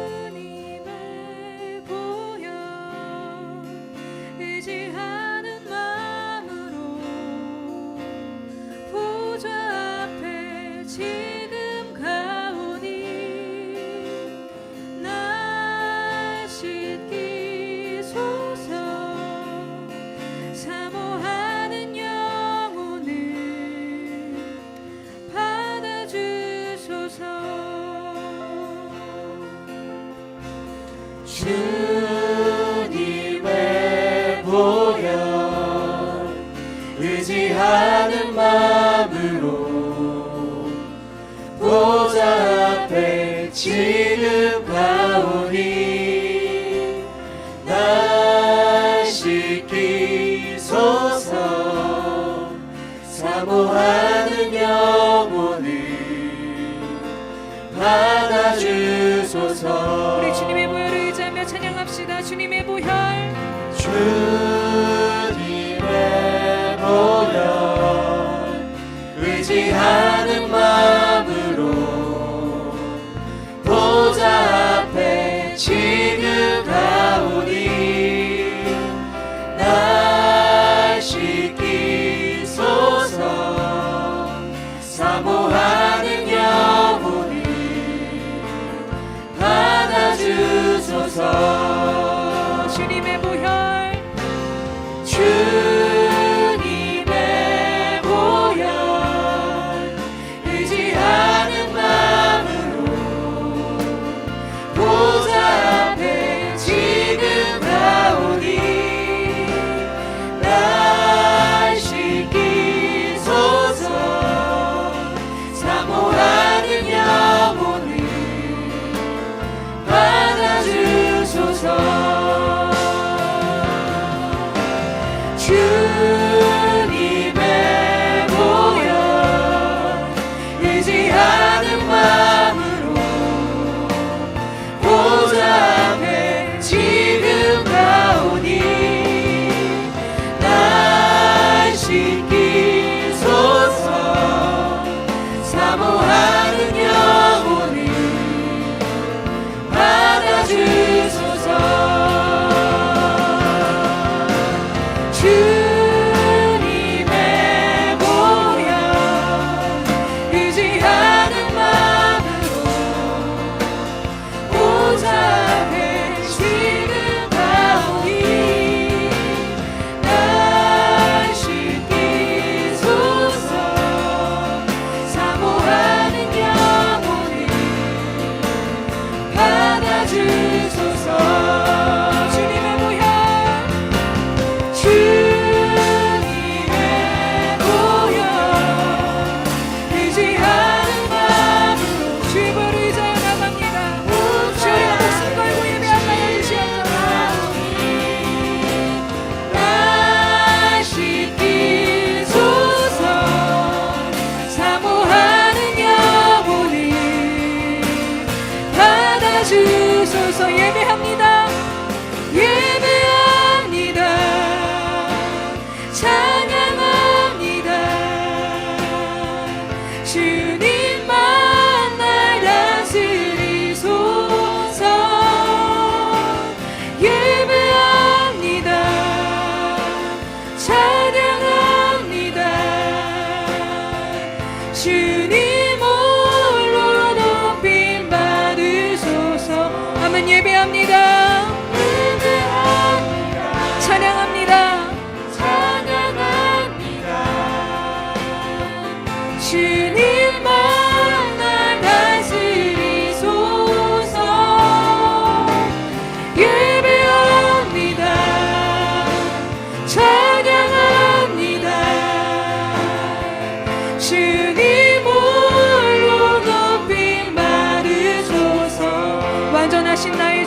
주님을 보여 의지하는 마음으로 보좌 앞에 지금 가오니 날 씻기소서. 사모하는 영혼을 받아주소서. 주님의 보혈 의지하는 마음으로 보좌 앞에 지금 가오니 날 씻기소서. 사모하는 영혼을 받아주소서. 우리 주님의 보혈을 의지하며 찬양합시다. 주님의 보혈, 주님의 보혈 의지하는 마음으로 보좌 앞에 지금 가오니 날 씻기소서. 사모하는 영혼을 받아주소서. 주님의 보혈,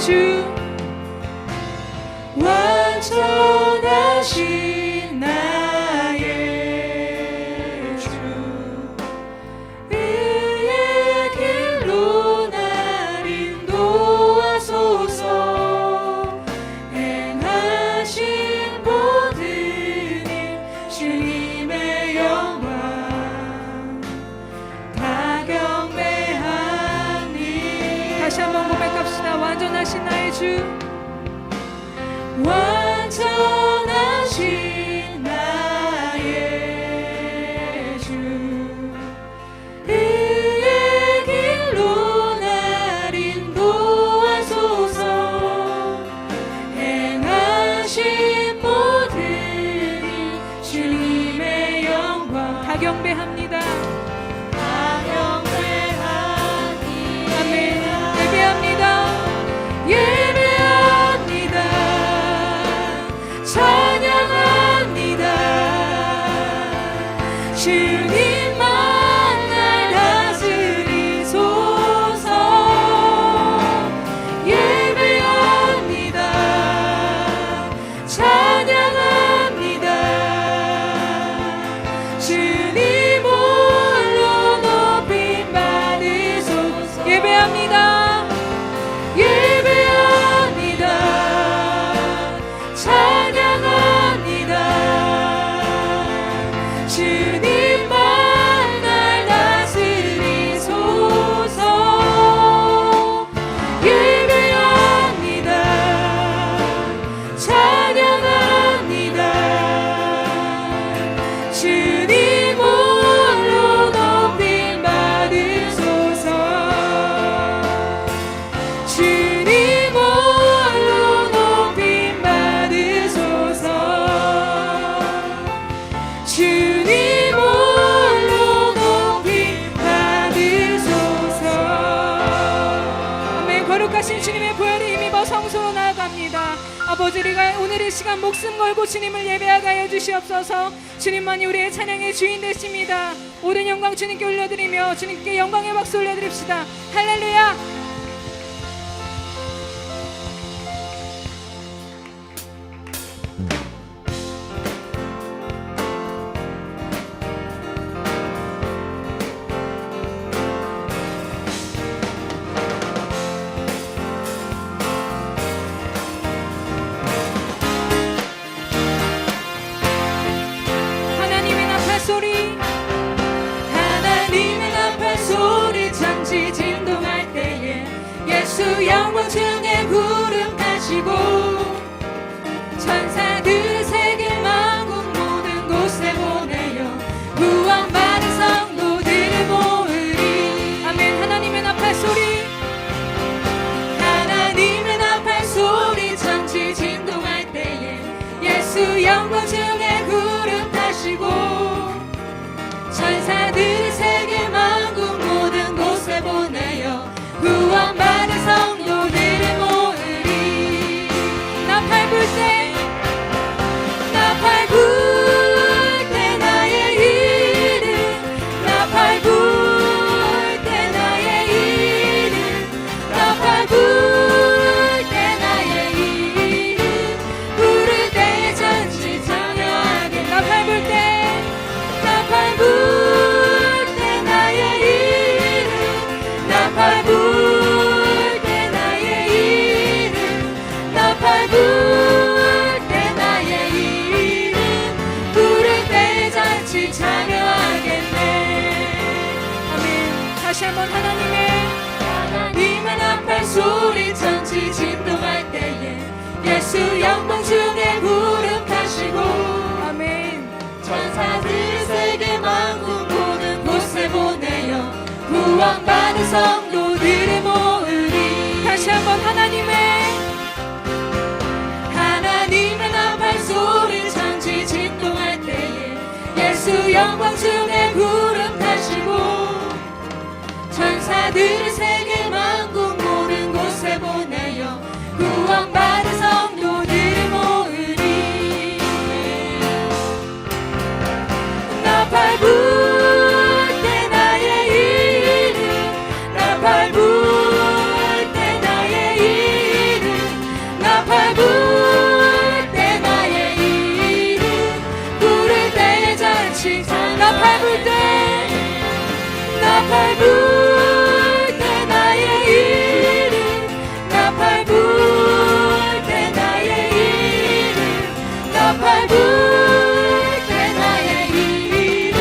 주 완전하신 나의 주 의의 길로 날 인도하소서 행하신 모든 일 주님의 영광 다 경배하니 다시 한번 고백합시다. 완전하신 나의 주 완전하신 나의 주 의의 길로 날 인도하소서 행하신 모든 일 주님의 영광 다 경배합니다. 다 경배하니 아멘. 예배합니다. 예배합니다. 찬양합니다. 주님만 날 다스리소서. 예배합니다. 찬양합니다. 주님 홀로 높임 받으소서. 예배합니다. 예배합니다. 찬양합니다. 주님만 날 다스리소서. 예배합니다. 찬양합니다. 주님 홀로 높임 받으소서. 주님 홀로 높임 받으소서. 주님 홀로 높임 받으소서. 아멘. 거룩하신 주님의 보혈에 힘입어 성소로 나아갑니다. 아버지, 우리가 오늘 이 시간 목숨 걸고 주님을 예배하게 하여 주시옵소서. 주님만이 우리의 찬양의 주인 되십니다. 모든 영광 주님께 올려드리며 주님께 영광의 박수 올려드립시다. 할렐루야. 하나님의 나팔 소리 하나님의 나팔 소리 천지 진동할 때에 예수 영광 중에 구름 타시고 천사들 세계 만국 모든 곳에 보내어 구원받은 성도들을 모으리. 아멘. 하나님의 나팔 소리 하나님의 나팔 소리 천지 진동할 때에 예수 영광 중에 구름 타시고 천사들 세계 만국 모든 곳에 보내어 구원받은 성도들을 모으리. 나팔 불 때 나팔 불 때 나의 이름 나팔 불 때 나의 이름 나팔 불 때 나의 이름 부를 때에 전지 찬양하게. 나팔 불 때 나팔 불 때 나의 이름 나팔 불 때 나의 이름 나팔 불 때 나의 이름 부를 때에 잔치 찬양하겠네. 아멘. 다시 한번 하나님의 나팔 소리 천지 진동할 때에 예수 영광 중에 구름 타시고 아멘. 천사들 세계 만국 모든 곳에 보내어 구원받은 성도들을 모으리. 다시 한번 하나님의 나팔 소리 천지 진동할 때에 예수 영광 중에 구름 타시고 천사들 세계 만국 모든 곳에 보내어 구원받은 성도들을 모으리. 나팔 불 때 나의 이름 나팔 불 때 나의 이름 나팔 불 때 나의 이름 나팔 불 때 나의 이름 나팔 불 때 나의 이름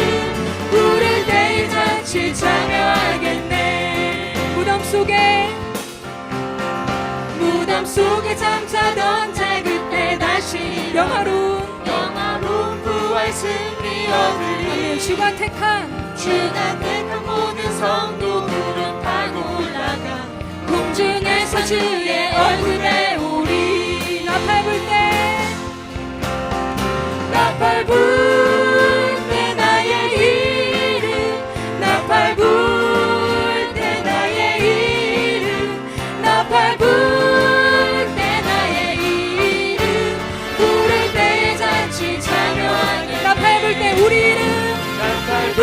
부를 때 잔치 참여하겠네. 무덤 속에 잠자던 자 그때 다시 영화로운 부활 승리 얻으리. 주가 택한 모든 성도들은 타고 올라가 공중에서 주의 얼굴 배우리. 나팔 불 때 나팔 불 때 나의 이름 나팔 불 때 나의 이름 나팔 불 때 나의 이름 부를 때 잔치 참여하게. 나팔 불 때 우리 이름 나팔 불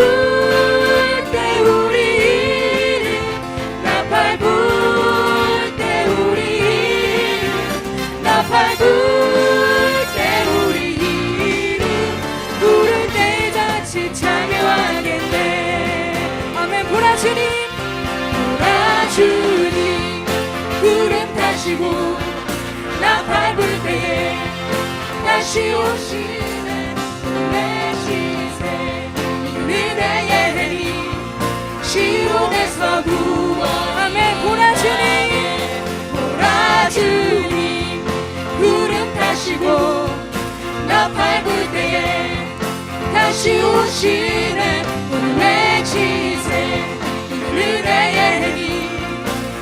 때 우리 이름 나팔 불 때 우리 이름 나팔 불 때 우리 이름 부를 때 잔치 참여하겠네. 아멘. 보라 주님 보라 주님 구름 타시고 나팔 불 때에 다시 오시는 내 시세 은혜의 해니 시온에서 구원. 아멘. 보라 주님 보라 주님 구름 타시고 나팔 불 때에 다시 오시는 오늘의 지세 은혜의 해니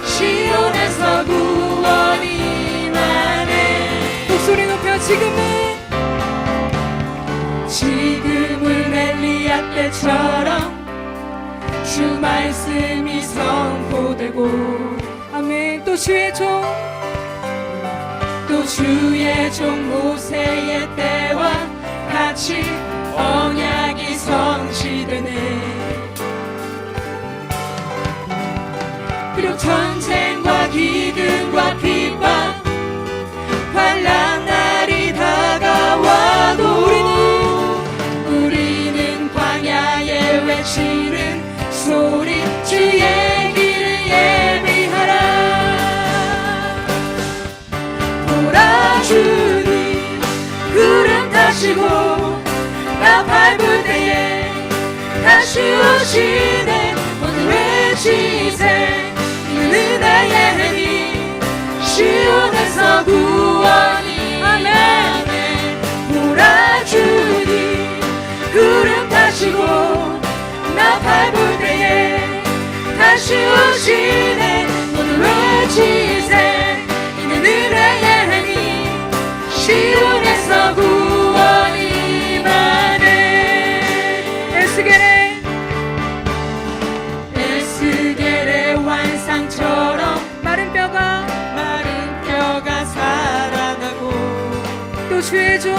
시온에서 구원이 임하네. 목소리 높여 지금은 엘리야 때처럼 주 말씀이 선포되고 아멘. 또 주의 종 또 주의 종 모세의 때와 같이 언약이 성취되네. 비록 전쟁과 기근과 핍박 환난 날이 다가와도 우리는 광야에 외치는 소리 주의 길을 예비하라. 보라 주님 구름 타시고 나팔 불 때에 다시 오시네. 오늘의 지세 은혜의 해니 시온에서 구원이. 아멘. 보라 주님 구름 타시고 나팔 불 때에 다시 오시네. 오늘의 지세 은혜의 해니 시온에서 구원이 임하네. 에스겔의 환상처럼 마른 뼈가 살아나고 또 주의 종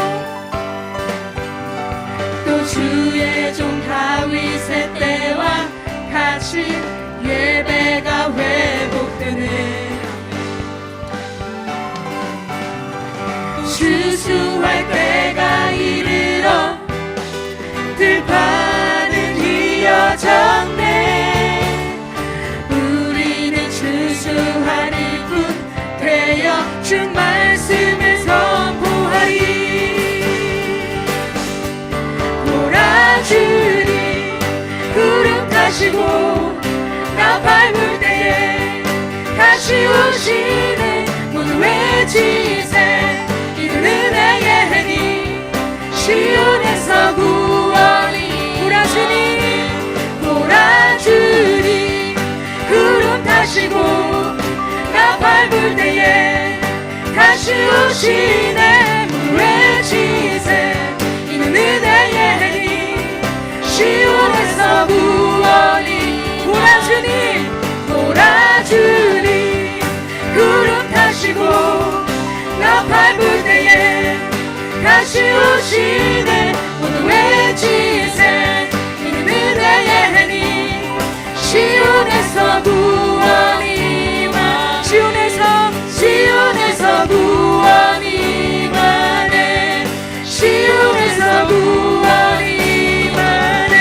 또 주의 종 다윗의 때와 같이 예배가 회복되네. 추수할 때가 이르러 들판은 휘어졌네. 우리는 추수하리 뿐 되어 주 말씀을 선포하리. 보라 주님 구름 타시고 나팔 불 때에 다시 오시네. 모두 외치세 은혜의 해니 시온에서 구원이. 보라 주님 보라 주님 구름 타시고 나팔 불 때에 다시 오시네. 모두 외치세 은혜의 해니 시온에서 구원이. 보라 주님 구름 타시고 나팔 불 때에 다시 오시네. 모두 외치세 은혜의 해니 시온에서 구원이 임하. 시온에서 구원이 임하네. 시온에서 구원이 임하네.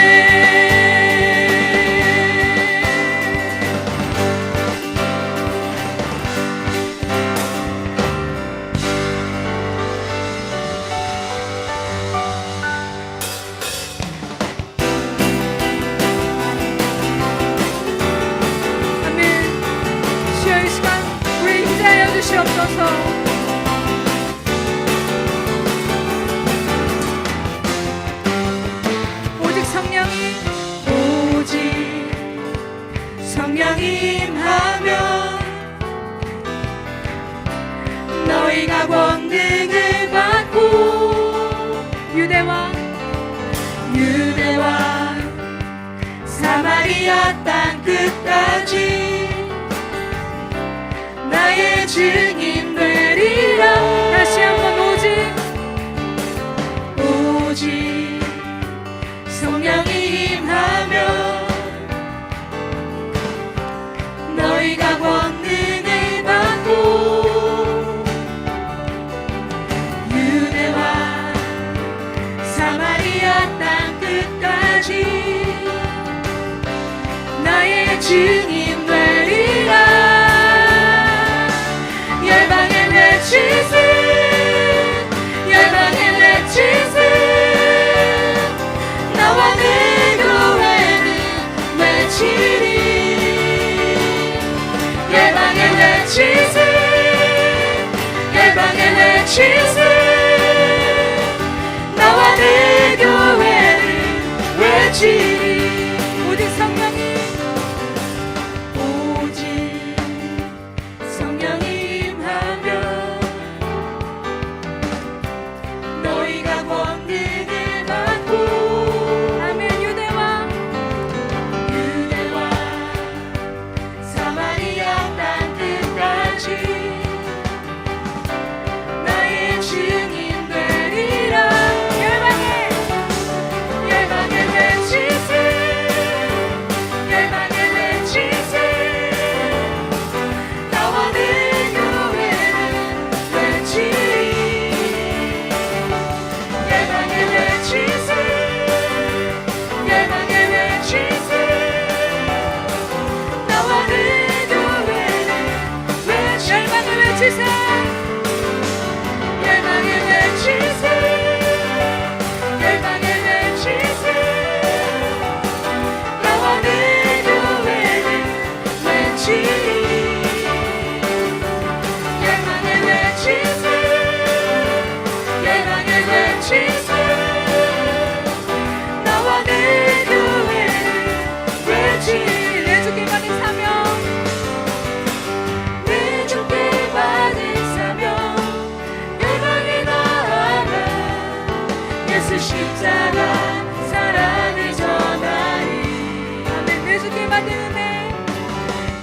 끝까지 나의 증인 되리라. 다시 한번 오직 성령이 임하며 너희가 권능을 받고 유대와 사마리아 땅 끝까지 나의 증인 되리라. 열방에 외치세, 열방에 외치세, 나와 내 교회는 외치리. 열방에 외치세, 열방에 외치세, 나와 내 교회는 외치리. 오직 성령이 오직 성령이 임하며 너희가 권능을 받고 아멘. 유대와 사마리아 땅 끝까지 나의 증인 되리라. 열방에 외치세, 열방에 외치세, 나와 내 교회는 외치리. 열방에 외치세, 열방에 외치세, 나와 내 교회는 외치리. 열방에 외치세, 열방에 외치세, 열방에 외치세, 나와 내 교회는 외치리. 열방에 외치세, 열방에 외치세, 나와 내 교회는 외치리. 내 주께 받은 사명, 내 주께 받은 사명 열방에 나아가 예수 십자가 사랑을 전하리. 아멘. 내 주께 받은 은혜,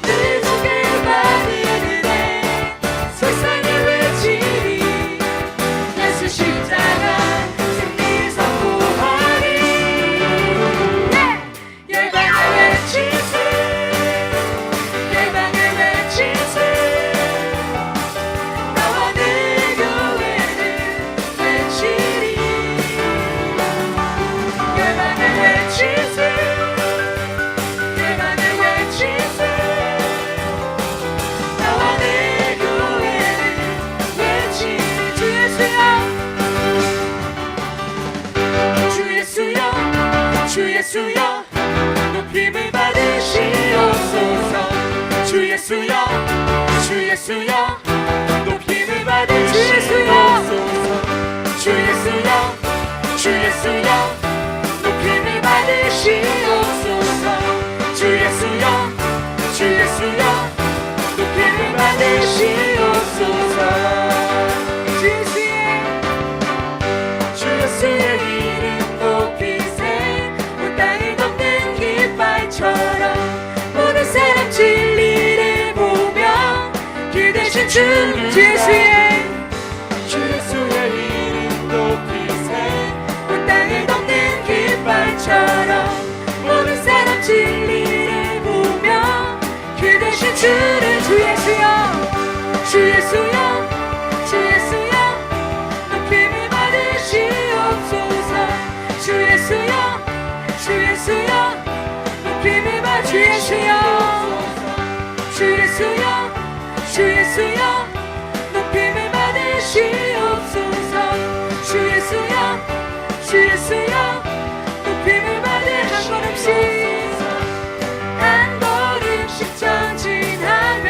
내 주께 받은 은혜 세상에 외치리. 예수 십자가 승리 선포하리. 열방에 외치세, 열방에 외치세, 나와 내 교회는 외치리. 열방에 외치세, 열방에 외치세, 나와 내 교회는 외치리. 주 예수여, 주 예수여, 주 예수여, 높임을 받으시옵소서. 주 예수여, 주 예수여, 높임을 받으시옵소서. 주 예수여, 주 예수여, 높임을 받으시옵소서. 주 예수여, 주 예수여, 높임을 받으시옵소서. 주 예수의 주 예수의 이름 높이세, 온 땅을 덮는 깃발처럼 모든 사람 진리를 보며 그 대신 주를. 주 예수의 주 예수의 이름 높이세, 온 땅을 덮는 깃발처럼 모든 사람 진리를 보며 그 대신 주를. 주 예수여, 주 예수여, 주 예수여, 높임을 받으시옵소서. 주 예수여, 주 예수여, 높임을 받으시옵소서. 주 예수여, 주 예수여, 높임을 받으시옵소서. 주 예수여, 주 예수여, 높임을 받으시옵소서. 한 걸음씩 전진하며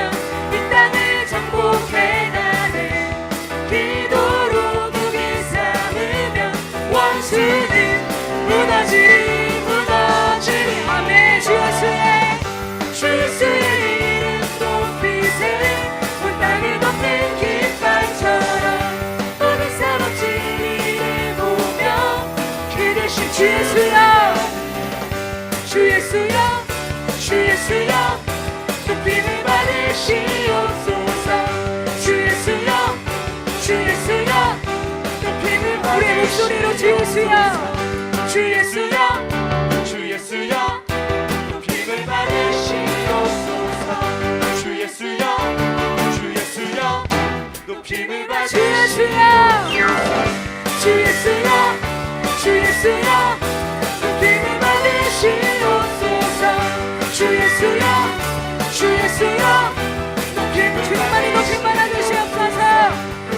이 땅을 정복해 가네. 기도로 두기 삼으면 원수는 무너지리, 무너지리. 아멘. 주 예수의 주 예수의 이름 높이세, 온 땅을 덮는 깃발처럼 모든 사람 진리를 보며 그 대신 주 예수여, 주 예수여, 주 예수여 높임을 받으시옵소서. 주 예수여 주 예수여 높임을 받으시옵소서. 우리의 목소리로 주 예수여 주 예수여 주 예수여 높임을 받으시옵소서. 주 예수여 주 예수여 높임을 주 예수여 받으시옵소서. 주 예수여 주 예수여 높임을 받으시옵소서. 주 예수여 주 예수여 높임을 주님만이 높임 받아주시옵소서.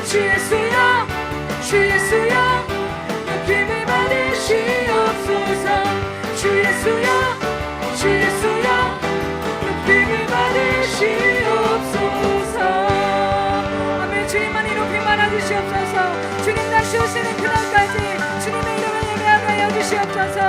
주 예수여 주 예수여 높임을 받으시옵소서. 주 예수여 주 예수여 높임을 받으시옵소서. 아멘. 주님만이 높임 받아주시옵소서. 주님 다시 오시는 그날까지 주님의 이름을 예배하게 하여 주시옵소서.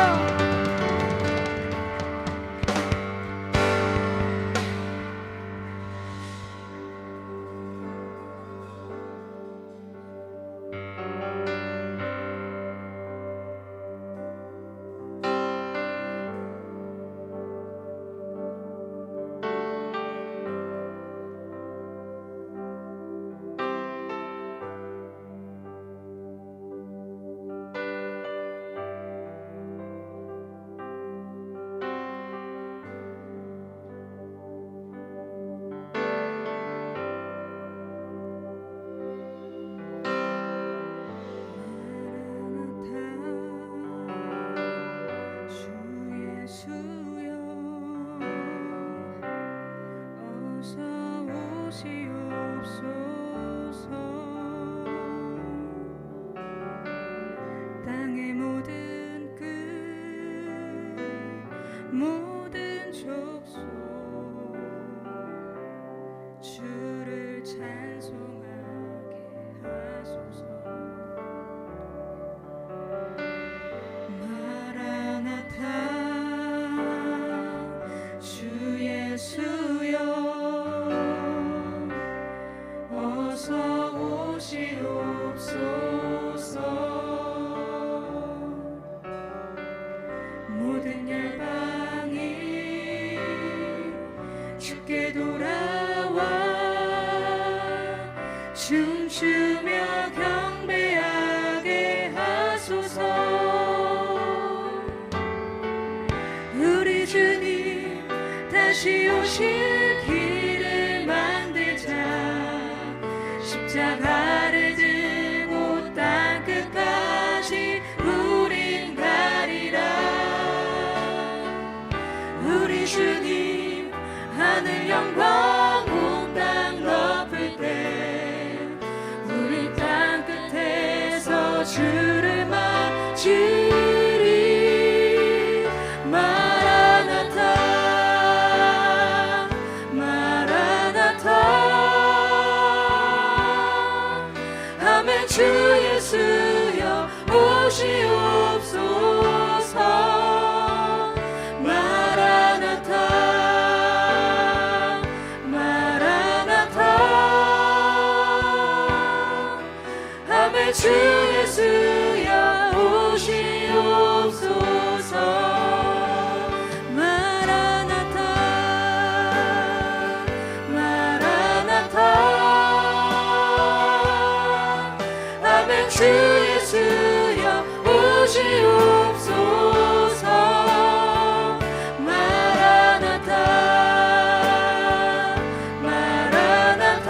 땅의 모든 끝 모든 족속 주를 찬송하게 하소서. 마라나타 주 예수여 어서 오시옵소서. 모든 열방이 주께 돌아와 춤추며 경배하게 하소서. 우리 주님 다시 오실 길을 만들자. 십자가를 들고 땅끝까지 우린 가리라. 우리 주님 하늘 영광 온 땅 덮을 때 우리 땅끝에서 주를 맞으리. 마라나타 마라나타 아멘. 주 예수여 오시옵소서. 마라나타 마라나타 아멘. 주 예수여 오시옵소서. 마라나타 마라나타 아멘. 주 예수여 오시옵소서. 마라나타 마라나타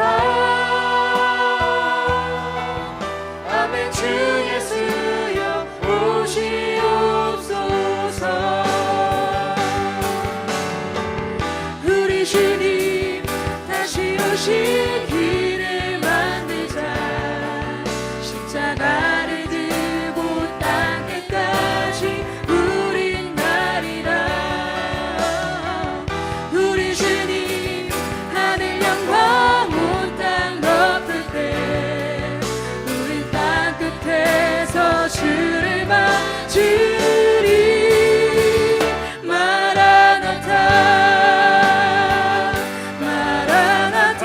아멘. 주 예수여 오시옵소서. 우리 주님 다시 오실 길을 만들자. 십자가를 들고 땅끝까지 우린 가리라. 우리 주님 하늘 영광 온 땅 덮을 때 우린 땅끝에서 주를 맞으리. 마라나타 마라나타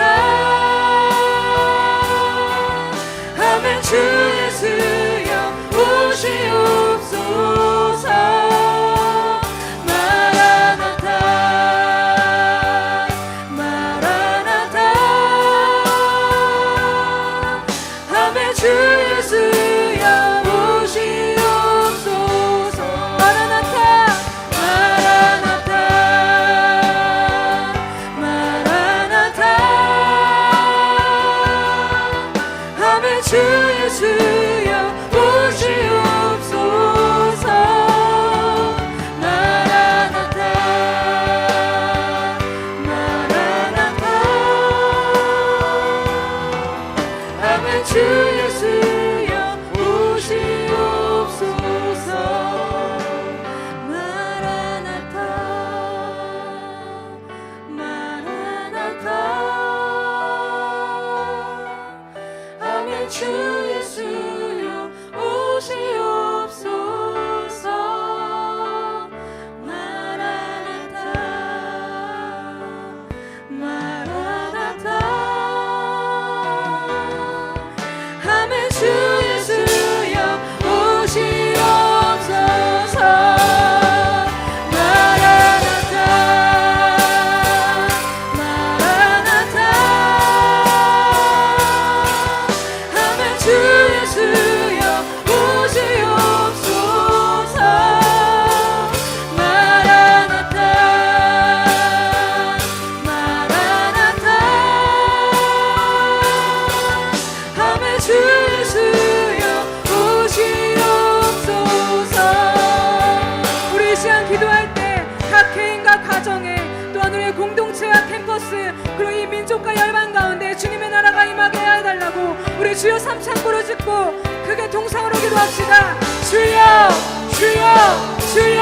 이곳을 그리고 이 민족과 열방 가운데 주님의 나라가 임하게 해달라고 우리 주여 삼창고로 짓고 크게 동상으로 기도합시다. 주여 주여 주여.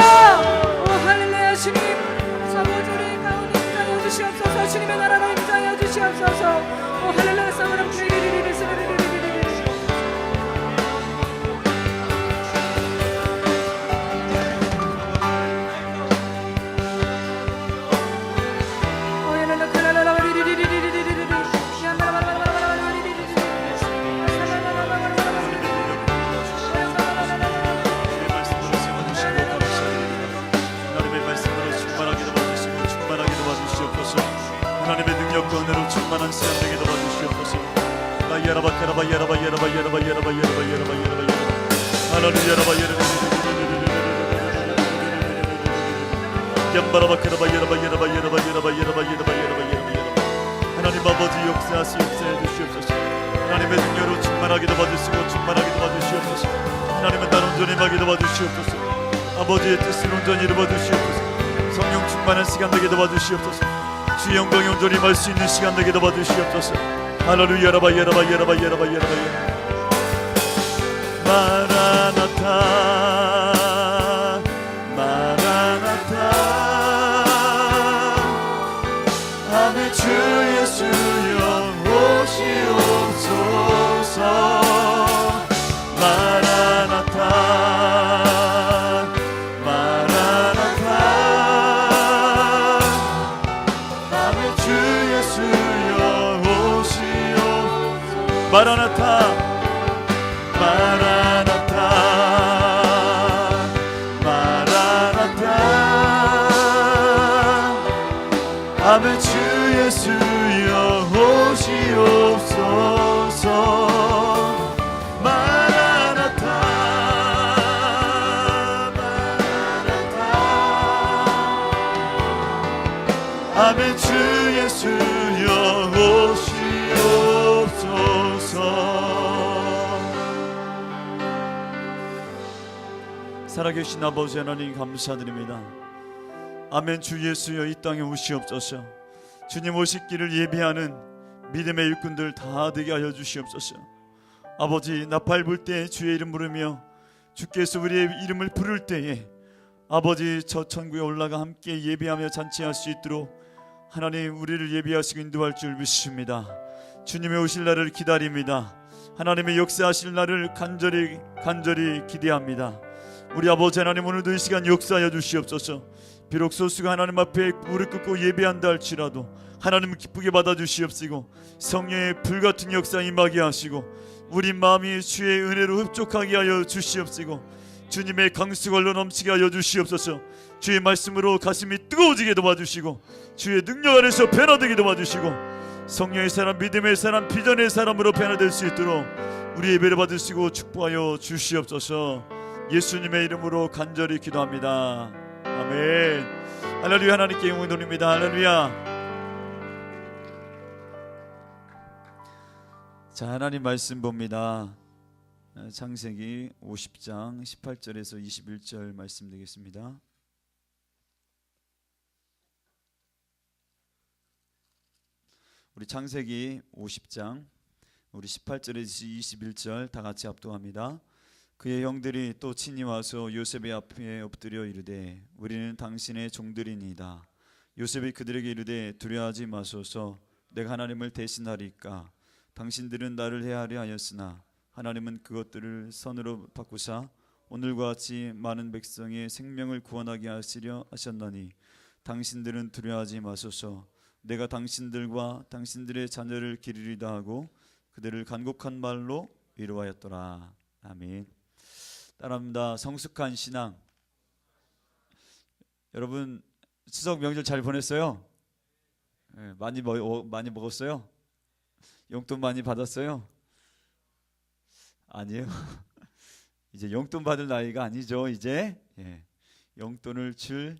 오 할렐루야. 주님 아버지 우리 가운데 임하여 주시옵소서. 주님의 나라로 임하여 주시옵소서. 오 할렐루야. 사모람 리리리리리 스리리리리리. 하나님의 능력과 은혜로 충만한 시간 되게 도와주시옵소서. 하나님 아버지 역사해 주시옵소서. 하나님의 능력으로 충만하게 도와주시고 충만하게 도와주시옵소서. 하나님은 날 온전히 임하게 도와주시옵소서. 아버지의 뜻을 온전히 이루어 주시옵소서. 성령 충만한 시간 되게 도와주시옵소서. 주의 영광이 온전히 임할 수 있는 시간 되게 도와주시옵소서. 할렐루야. 마라나타 마라나타. 아멘. 주 예수여 오시옵소서. 마라나타 마라나타. 아멘. 주 예수여 오시옵소서. 마라나타 마라나타 마라나타. 아멘. 주 예수여 오시옵소서. 마라나타 마라나타. 아멘. 주 예수여 오시옵소서. 살아계신 아버지 하나님 감사드립니다. 아멘. 주 예수여 이 땅에 오시옵소서. 주님 오실 길을 예비하는 믿음의 일꾼들 다 되게 하여 주시옵소서. 아버지 나팔 불 때 주의 이름 부르며 주께서 우리의 이름을 부를 때에 아버지 저 천국에 올라가 함께 예배하며 잔치할 수 있도록 하나님 우리를 예비하시고 인도할 줄 믿습니다. 주님의 오실 날을 기다립니다. 하나님의 역사하실 날을 간절히 기대합니다. 우리 아버지 하나님 오늘도 이 시간 역사하여 주시옵소서. 비록 소수가 하나님 앞에 무릎 꿇고 예배한다 할지라도 하나님을 기쁘게 받아주시옵시고 성령의 불같은 역사 임하게 하시고 우리 마음이 주의 은혜로 흡족하게 하여 주시옵시고 주님의 강수걸로 넘치게 하여 주시옵소서. 주의 말씀으로 가슴이 뜨거워지게 도와주시고 주의 능력 안에서 변화되게 도와주시고 성령의 사람, 믿음의 사람, 비전의 사람으로 변화될 수 있도록 우리 예배를 받으시고 축복하여 주시옵소서. 예수님의 이름으로 간절히 기도합니다. 아멘. 할렐루야. 하나님께 영광 돌립니다. 할렐루야. 자, 하나님 말씀 봅니다. 창세기 50장 18절에서 21절 말씀 되겠습니다. 우리 창세기 50장 우리 18절에서 21절 다 같이 합독합니다. 그의 형들이 또 친히 와서 요셉의 앞에 엎드려 이르되 우리는 당신의 종들이니이다. 요셉이 그들에게 이르되 두려워하지 마소서. 내가 하나님을 대신하리까. 당신들은 나를 해하려 하였으나 하나님은 그것들을 선으로 바꾸사 오늘과 같이 많은 백성의 생명을 구원하게 하시려 하셨나니 당신들은 두려워하지 마소서. 내가 당신들과 당신들의 자녀를 기르리다 하고 그들을 간곡한 말로 위로하였더라. 아멘. 따라합니다. 성숙한 신앙. 여러분 추석 명절 잘 보냈어요? 네, 많이 먹었어요? 용돈 많이 받았어요? 아니에요. 이제 용돈 받을 나이가 아니죠. 이제 용돈을 줄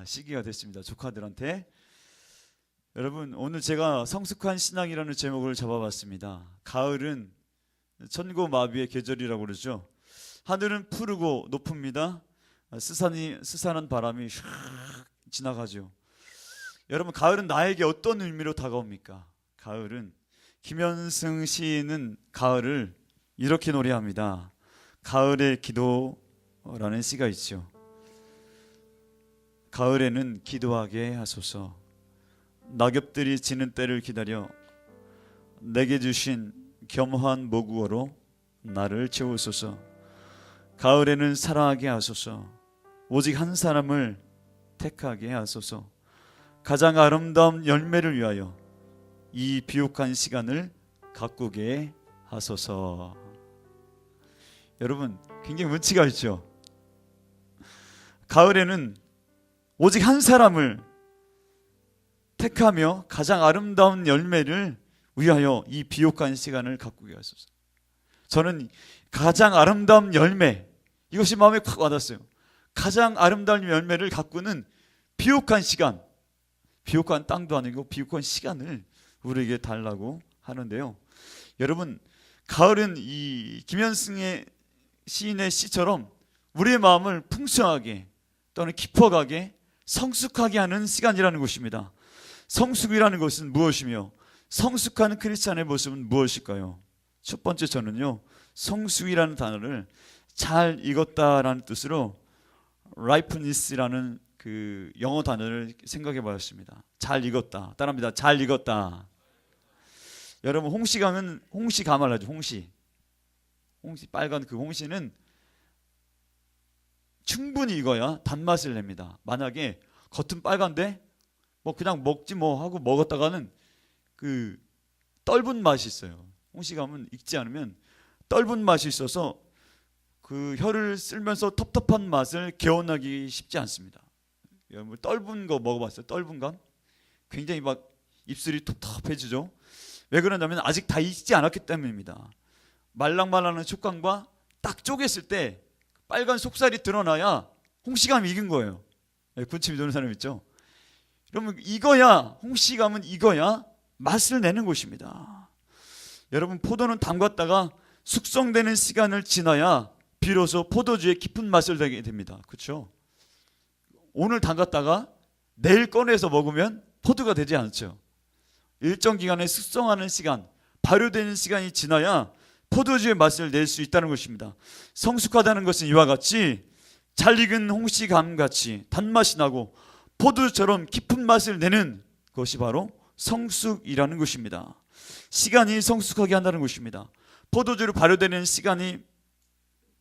시기가 됐습니다. 조카들한테. 여러분 오늘 제가 성숙한 신앙이라는 제목을 잡아봤습니다. 가을은 천고마비의 계절이라고 그러죠. 하늘은 푸르고 높습니다. 스산한 바람이 샥 지나가죠. 여러분, 가을은 나에게 어떤 의미로 다가옵니까? 가을은, 김현승 시인은 가을을 이렇게 노래합니다. 가을의 기도라는 시가 있죠. 가을에는 기도하게 하소서. 낙엽들이 지는 때를 기다려 내게 주신 겸허한 모국어로 나를 채우소서. 가을에는 사랑하게 하소서. 오직 한 사람을 택하게 하소서. 가장 아름다운 열매를 위하여 이 비옥한 시간을 가꾸게 하소서. 여러분, 굉장히 문치가 있죠. 가을에는 오직 한 사람을 택하며 가장 아름다운 열매를 위하여 이 비옥한 시간을 가꾸게 하소서. 저는 가장 아름다운 열매, 이것이 마음에 콱 와닿았어요. 가장 아름다운 열매를 가꾸는 비옥한 시간, 비옥한 땅도 아니고 비옥한 시간을 우리에게 달라고 하는데요. 여러분, 가을은 이 김현승의 시인의 시처럼 우리의 마음을 풍성하게 또는 깊어가게 성숙하게 하는 시간이라는 것입니다. 성숙이라는 것은 무엇이며 성숙한 크리스찬의 모습은 무엇일까요? 첫 번째, 저는요, 성숙이라는 단어를 잘 익었다라는 뜻으로 ripeness라는 그 영어 단어를 생각해 보았습니다. 잘 익었다. 따라합니다. 잘 익었다. 여러분, 홍시 가면 홍시 가말 하죠. 홍시 빨간 그 홍시는 충분히 익어야 단맛을 냅니다. 만약에 겉은 빨간데 뭐 그냥 먹지 뭐 하고 먹었다가는 그 떫은 맛이 있어요. 홍시 가면 익지 않으면 떫은 맛이 있어서 그 혀를 쓸면서 텁텁한 맛을 개운하기 쉽지 않습니다. 여러분, 떫은 거 먹어봤어요? 떫은 감? 굉장히 막 입술이 텁텁해지죠. 왜 그러냐면 아직 다 익지 않았기 때문입니다. 말랑말랑한 촉감과 딱 쪼갰을 때 빨간 속살이 드러나야 홍시감이 익은 거예요. 군침이 도는 사람 있죠? 여러분, 익어야, 홍시감은 익어야 맛을 내는 것입니다. 여러분, 포도는 담갔다가 숙성되는 시간을 지나야 비로소 포도주의 깊은 맛을 내게 됩니다. 그렇죠? 오늘 담갔다가 내일 꺼내서 먹으면 포도가 되지 않죠. 일정 기간에 숙성하는 시간, 발효되는 시간이 지나야 포도주의 맛을 낼 수 있다는 것입니다. 성숙하다는 것은 이와 같이 잘 익은 홍시감 같이 단맛이 나고 포도처럼 깊은 맛을 내는 것이 바로 성숙이라는 것입니다. 시간이 성숙하게 한다는 것입니다. 포도주로 발효되는 시간이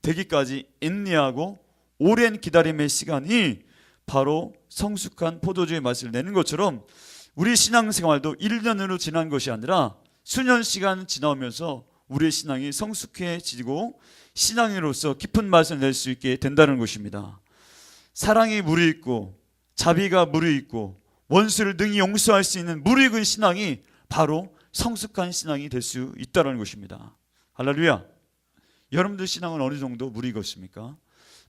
되기까지 인내하고 오랜 기다림의 시간이 바로 성숙한 포도주의 맛을 내는 것처럼 우리 신앙생활도 1년으로 지난 것이 아니라 수년 시간 지나오면서 우리의 신앙이 성숙해지고 신앙인으로서 깊은 맛을 낼 수 있게 된다는 것입니다. 사랑이 무르익고 자비가 무르익고 원수를 능히 용서할 수 있는 무르익은 신앙이 바로 성숙한 신앙이 될 수 있다는 것입니다. 할렐루야. 여러분들 신앙은 어느 정도 무르익었습니까?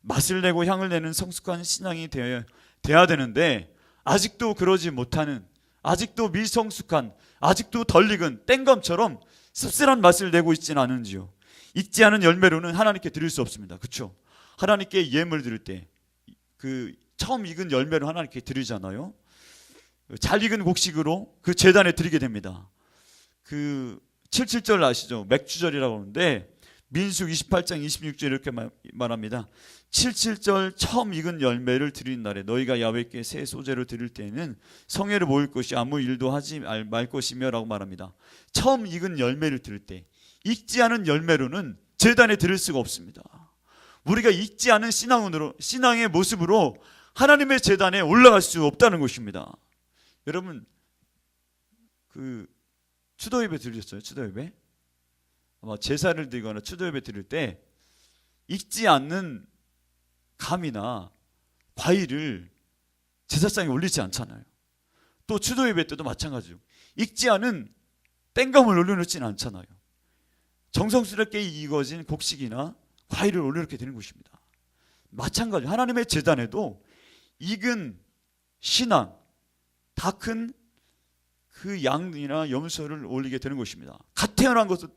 맛을 내고 향을 내는 성숙한 신앙이 돼야 되는데 아직도 그러지 못하는, 아직도 미성숙한, 아직도 덜 익은 땡감처럼 씁쓸한 맛을 내고 있지는 않은지요. 익지 않은 열매로는 하나님께 드릴 수 없습니다. 그렇죠? 하나님께 예물 드릴 때 그 처음 익은 열매로 하나님께 드리잖아요. 잘 익은 곡식으로 그 제단에 드리게 됩니다. 그 77절 아시죠? 맥주절이라고 하는데 민수기 28장 26절 이렇게 말합니다. 77절 처음 익은 열매를 드린 날에 너희가 야훼께 새 소재로 드릴 때에는 성회를 모일 것이 아무 일도 하지 말 것이며 라고 말합니다. 처음 익은 열매를 드릴 때, 익지 않은 열매로는 제단에 드릴 수가 없습니다. 우리가 익지 않은 신앙의 모습으로 하나님의 제단에 올라갈 수 없다는 것입니다. 여러분, 그 추도예배 드리셨어요? 추도예배? 아마 제사를 드리거나 추도예배 드릴 때 익지 않는 감이나 과일을 제사상에 올리지 않잖아요. 또 추도예배 때도 마찬가지로 익지 않은 땡감을 올려놓지는 않잖아요. 정성스럽게 익어진 곡식이나 과일을 올려놓게 되는 것입니다. 마찬가지로 하나님의 제단에도 익은 신앙, 다 큰 그 양이나 염소를 올리게 되는 것입니다. 갓 태어난 것을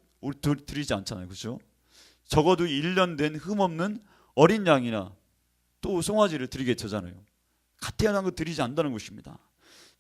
드리지 않잖아요. 그렇죠? 적어도 1년 된 흠없는 어린 양이나 또 송아지를 드리게 되잖아요. 갓 태어난 것 드리지 않는다는 것입니다.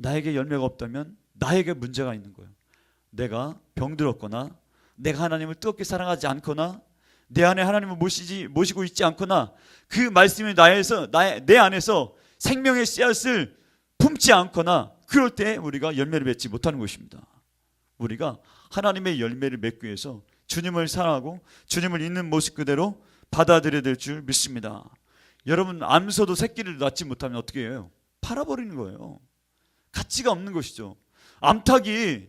나에게 열매가 없다면 나에게 문제가 있는 거예요. 내가 병들었거나 내가 하나님을 뜨겁게 사랑하지 않거나 내 안에 하나님을 모시고 있지 않거나 그 말씀이 내 안에서 생명의 씨앗을 품지 않거나 그럴 때 우리가 열매를 맺지 못하는 것입니다. 우리가 하나님의 열매를 맺기 위해서 주님을 사랑하고 주님을 있는 모습 그대로 받아들여야 될 줄 믿습니다. 여러분, 암소도 새끼를 낳지 못하면 어떻게 해요? 팔아버리는 거예요. 가치가 없는 것이죠. 암탉이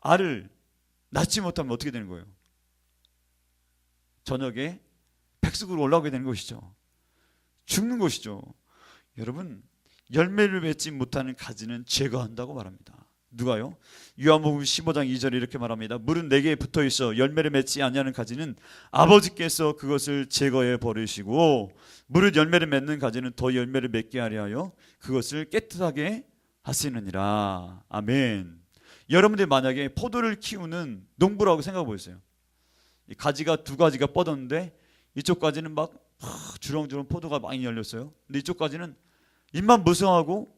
알을 낳지 못하면 어떻게 되는 거예요? 저녁에 백숙으로 올라오게 되는 것이죠. 죽는 것이죠. 여러분, 열매를 맺지 못하는 가지는 제거한다고 말합니다. 누가요? 요한복음 15장 2절에 이렇게 말합니다. 물은 내게 붙어 있어 열매를 맺지 아니하는 가지는 아버지께서 그것을 제거해 버리시고 물은 열매를 맺는 가지는 더 열매를 맺게 하려 하여 그것을 깨끗하게 하시느니라. 아멘. 여러분들이 만약에 포도를 키우는 농부라고 생각해 보세요. 이 가지가 두 가지가 뻗었는데 이쪽 가지는 막 주렁주렁 포도가 많이 열렸어요. 근데 이쪽 가지는 잎만 무성하고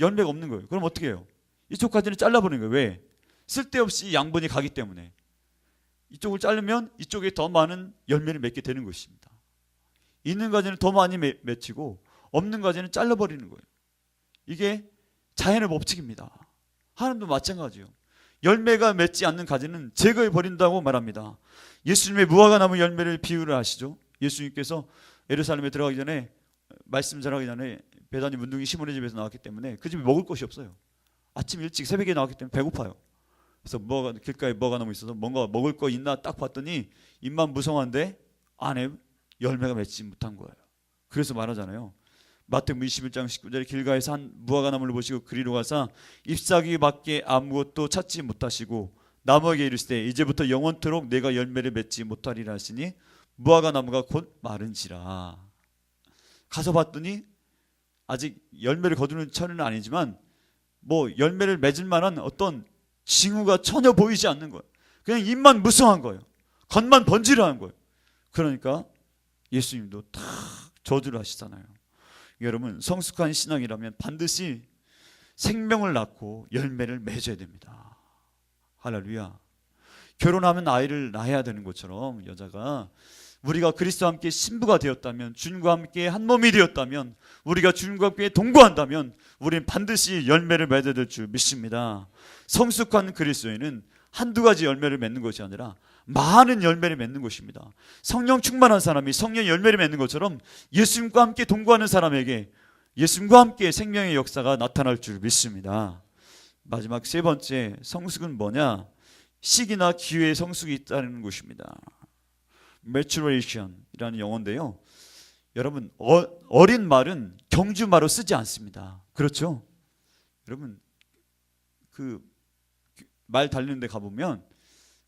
열매가 없는 거예요. 그럼 어떻게 해요? 이쪽 가지는 잘라버리는 거예요. 왜? 쓸데없이 양분이 가기 때문에. 이쪽을 자르면 이쪽에 더 많은 열매를 맺게 되는 것입니다. 있는 가지는 더 많이 맺히고 없는 가지는 잘라버리는 거예요. 이게 자연의 법칙입니다. 하나님도 마찬가지예요. 열매가 맺지 않는 가지는 제거해 버린다고 말합니다. 예수님의 무화과 나무 열매를 비유를 하시죠. 예수님께서 예루살렘에 들어가기 전에 말씀 전하기 전에 베다니 문둥이 시몬의 집에서 나왔기 때문에 그 집에 먹을 것이 없어요. 아침 일찍 새벽에 나왔기 때문에 배고파요. 그래서 길가에 무화과 나무 있어서 뭔가 먹을 거 있나 딱 봤더니 잎만 무성한데 안에 열매가 맺지 못한 거예요. 그래서 말하잖아요. 마태복음 21장 19절에 길가에서 한 무화과 나무를 보시고 그리로 가사 잎사귀밖에 아무것도 찾지 못하시고 나무에게 이르시되 이제부터 영원토록 내가 열매를 맺지 못하리라 하시니 무화과 나무가 곧 마른지라. 가서 봤더니 아직 열매를 거두는 처리는 아니지만 뭐 열매를 맺을 만한 어떤 징후가 전혀 보이지 않는 거예요. 그냥 잎만 무성한 거예요. 겉만 번지르한 거예요. 그러니까 예수님도 딱 저주를 하시잖아요. 여러분, 성숙한 신앙이라면 반드시 생명을 낳고 열매를 맺어야 됩니다. 할렐루야. 결혼하면 아이를 낳아야 되는 것처럼 여자가 우리가 그리스도와 함께 신부가 되었다면, 주님과 함께 한 몸이 되었다면, 우리가 주님과 함께 동거한다면 우리는 반드시 열매를 맺어야 될 줄 믿습니다. 성숙한 그리스도인은 한두 가지 열매를 맺는 것이 아니라 많은 열매를 맺는 것입니다. 성령 충만한 사람이 성령 열매를 맺는 것처럼 예수님과 함께 동거하는 사람에게 예수님과 함께 생명의 역사가 나타날 줄 믿습니다. 마지막 세 번째 성숙은 뭐냐? 시기나 기회의 성숙이 있다는 것입니다. maturation이라는 영어인데요. 여러분, 어린 말은 경주마로 쓰지 않습니다. 그렇죠? 여러분, 그 말 달리는 데 가보면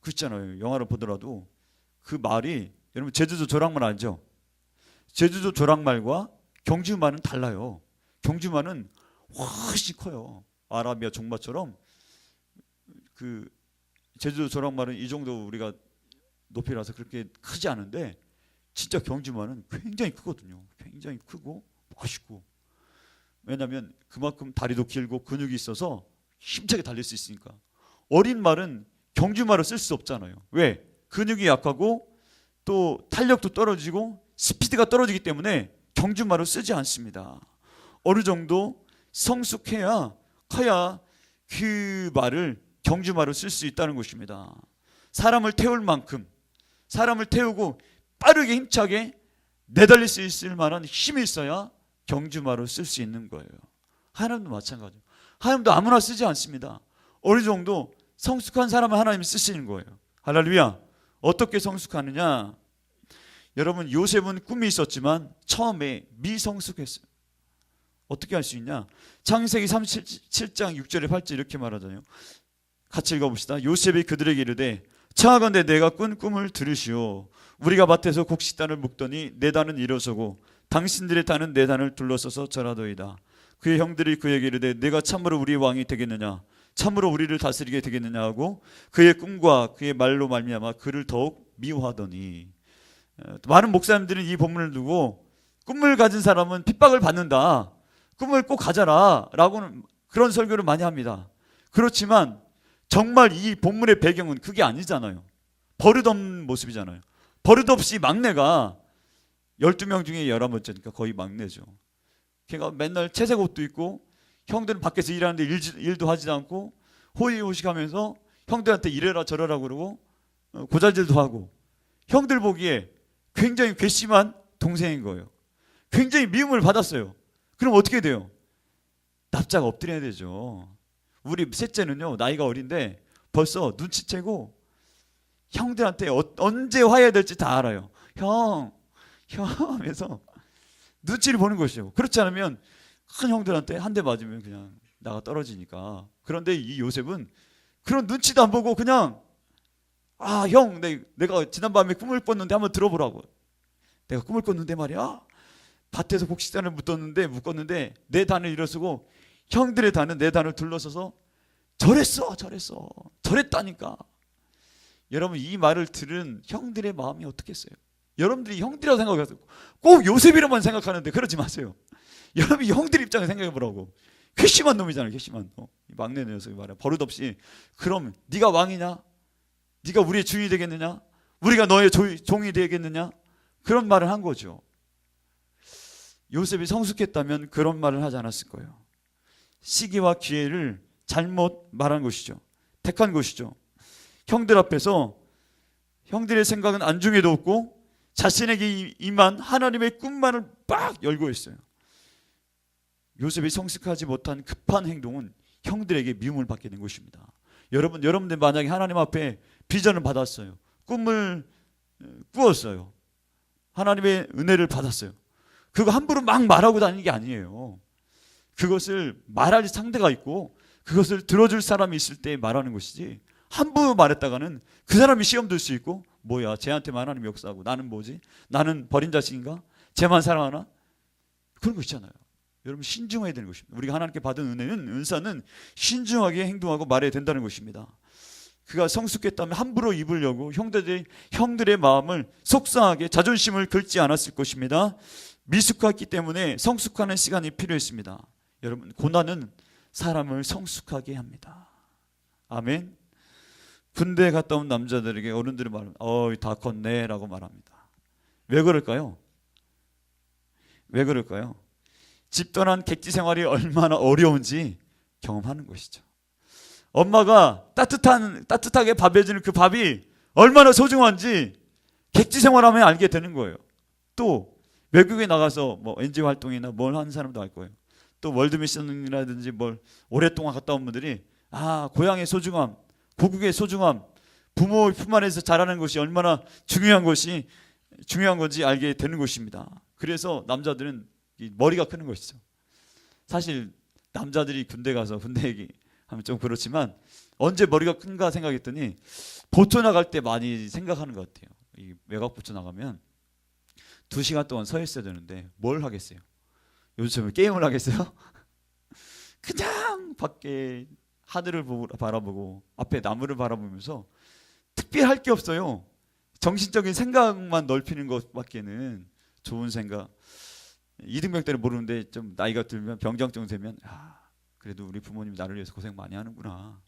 그렇잖아요. 영화를 보더라도 그 말이, 여러분 제주도 조랑말 알죠? 제주도 조랑말과 경주마는 달라요. 경주마는 훨씬 커요. 아라비아 종마처럼. 그 제주도 조랑말은 이 정도 우리가 높이라서 그렇게 크지 않은데 진짜 경주마는 굉장히 크거든요. 굉장히 크고 멋있고. 왜냐하면 그만큼 다리도 길고 근육이 있어서 힘차게 달릴 수 있으니까. 어린 말은 경주마로 쓸 수 없잖아요. 왜? 근육이 약하고 또 탄력도 떨어지고 스피드가 떨어지기 때문에 경주마로 쓰지 않습니다. 어느 정도 성숙해야 커야 그 말을 경주마로 쓸 수 있다는 것입니다. 사람을 태울 만큼, 사람을 태우고 빠르게 힘차게 내달릴 수 있을 만한 힘이 있어야 경주마로 쓸 수 있는 거예요. 하나님도 마찬가지예요. 하나님도 아무나 쓰지 않습니다. 어느 정도 성숙한 사람을 하나님이 쓰시는 거예요. 할렐루야. 어떻게 성숙하느냐? 여러분, 요셉은 꿈이 있었지만 처음에 미성숙했어요. 어떻게 할 수 있냐? 창세기 37장 6절에 8절 이렇게 말하잖아요. 같이 읽어봅시다. 요셉이 그들에게 이르되 청하건대 내가 꾼 꿈을 들으시오. 우리가 밭에서 곡식단을 묶더니 내 단은 일어서고 당신들의 단은 내 단을 둘러서서 절하더이다. 그의 형들이 그에게 이르되 내가 참으로 우리의 왕이 되겠느냐? 참으로 우리를 다스리게 되겠느냐 하고 그의 꿈과 그의 말로 말미암아 그를 더욱 미워하더니. 많은 목사님들은 이 본문을 두고 꿈을 가진 사람은 핍박을 받는다, 꿈을 꼭 가져라 라고는 그런 설교를 많이 합니다. 그렇지만 정말 이 본문의 배경은 그게 아니잖아요. 버릇없는 모습이잖아요. 버릇없이 막내가 12명 중에 11번째니까 거의 막내죠. 걔가 맨날 채색 옷도 입고 형들은 밖에서 일하는데 일도 하지도 않고 호의호식하면서 형들한테 이래라 저래라 그러고 고자질도 하고 형들 보기에 굉장히 괘씸한 동생인 거예요. 굉장히 미움을 받았어요. 그럼 어떻게 돼요? 납작 엎드려야 되죠. 우리 셋째는요 나이가 어린데 벌써 눈치채고 형들한테 언제 화해해야 될지 다 알아요. 형 하면서 눈치를 보는 것이죠. 그렇지 않으면 큰 형들한테 한 대 맞으면 그냥 나가 떨어지니까. 그런데 이 요셉은 그런 눈치도 안 보고 그냥 형 내가 지난밤에 꿈을 꿨는데 한번 들어보라고. 내가 꿈을 꿨는데 말이야 밭에서 곡식단을 묶었는데 내 단을 일어서고 형들의 단은 내 단을 둘러서서 저랬다니까. 여러분 이 말을 들은 형들의 마음이 어떻겠어요? 여러분들이 형들이라고 생각하세요. 꼭 요셉이라만 생각하는데 그러지 마세요. 여러분이 형들 입장에 생각해 보라고. 괘씸한 놈이잖아요. 괘씸한 놈. 막내 녀석이 말이야. 버릇없이 그럼 네가 왕이냐? 네가 우리의 주인이 되겠느냐? 우리가 너의 종이 되겠느냐? 그런 말을 한 거죠. 요셉이 성숙했다면 그런 말을 하지 않았을 거예요. 시기와 기회를 잘못 말한 것이죠. 택한 것이죠. 형들 앞에서 형들의 생각은 안중에도 없고 자신에게 임한 하나님의 꿈만을 빡 열고 있어요. 요셉이 성숙하지 못한 급한 행동은 형들에게 미움을 받게 된 것입니다. 여러분들 만약에 하나님 앞에 비전을 받았어요. 꿈을 꾸었어요. 하나님의 은혜를 받았어요. 그거 함부로 막 말하고 다니는 게 아니에요. 그것을 말할 상대가 있고 그것을 들어줄 사람이 있을 때 말하는 것이지, 함부로 말했다가는 그 사람이 시험 들 수 있고, 뭐야 쟤한테만 하나님 역사하고 나는 뭐지? 나는 버린 자식인가? 쟤만 사랑하나? 그런 거 있잖아요. 여러분 신중해야 되는 것입니다. 우리가 하나님께 받은 은사는 신중하게 행동하고 말해야 된다는 것입니다. 그가 성숙했다면 함부로 입을 여고 형들의 마음을 속상하게 자존심을 긁지 않았을 것입니다. 미숙했기 때문에 성숙하는 시간이 필요했습니다. 여러분 고난은 사람을 성숙하게 합니다. 아멘. 군대에 갔다 온 남자들에게 어른들이 말하면 다 컸네 라고 말합니다. 왜 그럴까요? 집 떠난 객지 생활이 얼마나 어려운지 경험하는 것이죠. 엄마가 따뜻하게 밥 해주는 그 밥이 얼마나 소중한지 객지 생활하면 알게 되는 거예요. 또 외국에 나가서 뭐 NGO 활동이나 뭘 하는 사람도 알 거예요. 또 월드미션이라든지 뭘 오랫동안 갔다 온 분들이 고향의 소중함, 고국의 소중함, 부모 품 안에서 자라는 것이 얼마나 중요한 건지 알게 되는 것입니다. 그래서 남자들은 머리가 크는 것이죠. 사실 남자들이 군대 가서 군대 얘기하면 좀 그렇지만 언제 머리가 큰가 생각했더니 보초 나갈 때 많이 생각하는 것 같아요. 이 외곽 보초 나가면 2시간 동안 서 있어야 되는데 뭘 하겠어요? 요즘 게임을 하겠어요? 그냥 밖에 하늘을 바라보고 앞에 나무를 바라보면서 특별히 할 게 없어요. 정신적인 생각만 넓히는 것밖에는. 좋은 생각. 이등병 때는 모르는데 좀 나이가 들면 병장정 되면 그래도 우리 부모님이 나를 위해서 고생 많이 하는구나.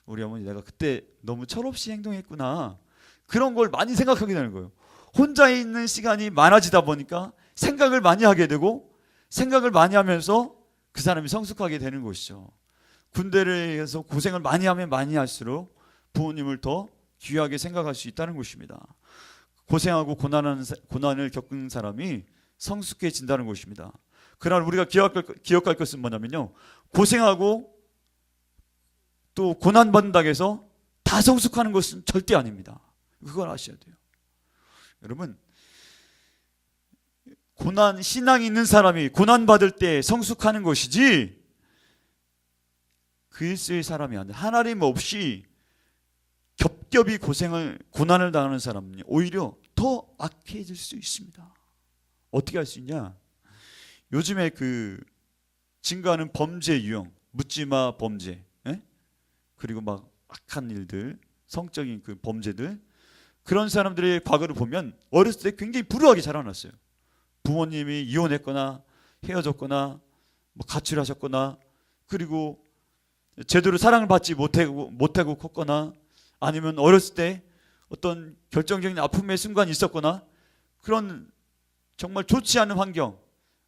우리 어머니 내가 그때 너무 철없이 행동했구나. 그런 걸 많이 생각하게 되는 거예요. 혼자 있는 시간이 많아지다 보니까 생각을 많이 하게 되고, 생각을 많이 하면서 그 사람이 성숙하게 되는 것이죠. 군대를 해서 고생을 많이 하면 많이 할수록 부모님을 더 귀하게 생각할 수 있다는 것입니다. 고생하고 고난을 겪은 사람이 성숙해진다는 것입니다. 그러나 우리가 기억할 것은 뭐냐면요, 고생하고 또 고난받는다고 해서 다 성숙하는 것은 절대 아닙니다. 그걸 아셔야 돼요. 여러분, 신앙이 있는 사람이 고난받을 때 성숙하는 것이지 그리스도의 사람이 아니라 하나님 없이 겹겹이 고난을 당하는 사람은 오히려 더 악해질 수 있습니다. 어떻게 할 수 있냐? 요즘에 증가하는 범죄 유형, 묻지마 범죄, 그리고 막 악한 일들, 성적인 범죄들, 그런 사람들의 과거를 보면 어렸을 때 굉장히 불우하게 자라났어요. 부모님이 이혼했거나 헤어졌거나 뭐 가출하셨거나, 그리고 제대로 사랑을 받지 못하고 컸거나, 아니면 어렸을 때 어떤 결정적인 아픔의 순간이 있었거나, 그런 정말 좋지 않은 환경,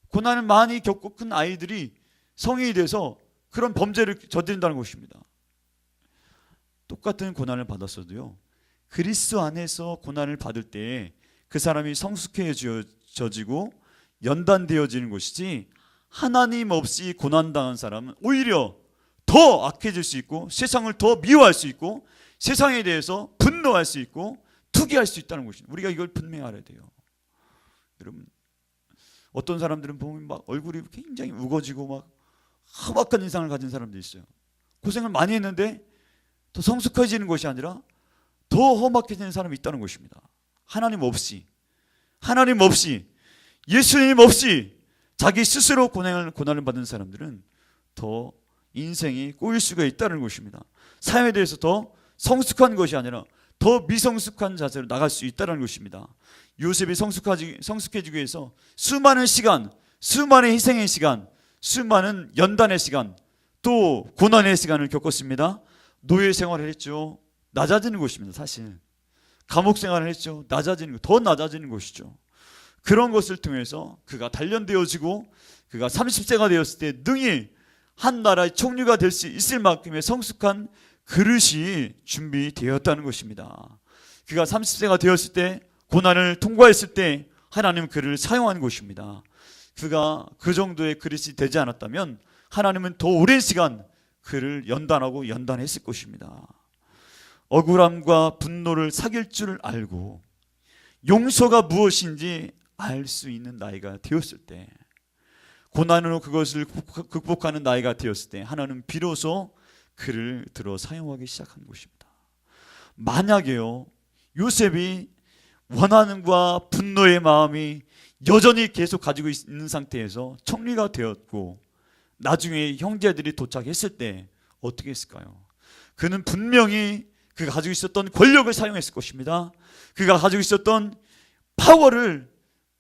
고난을 많이 겪고 큰 아이들이 성인이 돼서 그런 범죄를 저지른다는 것입니다. 똑같은 고난을 받았어도요, 그리스도 안에서 고난을 받을 때 그 사람이 성숙해져지고 연단되어지는 것이지, 하나님 없이 고난당한 사람은 오히려 더 악해질 수 있고, 세상을 더 미워할 수 있고, 세상에 대해서 분노할 수 있고 투기할 수 있다는 것입니다. 우리가 이걸 분명히 알아야 돼요. 여러분, 어떤 사람들은 보면 막 얼굴이 굉장히 우거지고 막 험악한 인상을 가진 사람도 있어요. 고생을 많이 했는데 더 성숙해지는 것이 아니라 더 험악해지는 사람이 있다는 것입니다. 하나님 없이, 예수님 없이 자기 스스로 고난을 받는 사람들은 더 인생이 꼬일 수가 있다는 것입니다. 삶에 대해서 더 성숙한 것이 아니라 더 미성숙한 자세로 나갈 수 있다는 것입니다. 요셉이 성숙해지기 위해서 수많은 시간, 수많은 희생의 시간, 수많은 연단의 시간, 또 고난의 시간을 겪었습니다. 노예 생활을 했죠. 낮아지는 것입니다. 사실 감옥 생활을 했죠. 더 낮아지는 것이죠. 그런 것을 통해서 그가 단련되어지고, 그가 30세가 되었을 때 능히 한 나라의 총리가 될 수 있을 만큼의 성숙한 그릇이 준비되었다는 것입니다. 그가 30세가 되었을 때, 고난을 통과했을 때 하나님은 그를 사용한 것입니다. 그가 그 정도의 그릇이 되지 않았다면 하나님은 더 오랜 시간 그를 연단했을 것입니다. 억울함과 분노를 사귈 줄 알고 용서가 무엇인지 알 수 있는 나이가 되었을 때, 고난으로 그것을 극복하는 나이가 되었을 때 하나님은 비로소 그를 들어 사용하기 시작한 것입니다. 만약에요, 요셉이 원한과 분노의 마음이 여전히 계속 가지고 있는 상태에서 총리가 되었고 나중에 형제들이 도착했을 때 어떻게 했을까요? 그는 분명히 그가 가지고 있었던 권력을 사용했을 것입니다. 그가 가지고 있었던 파워를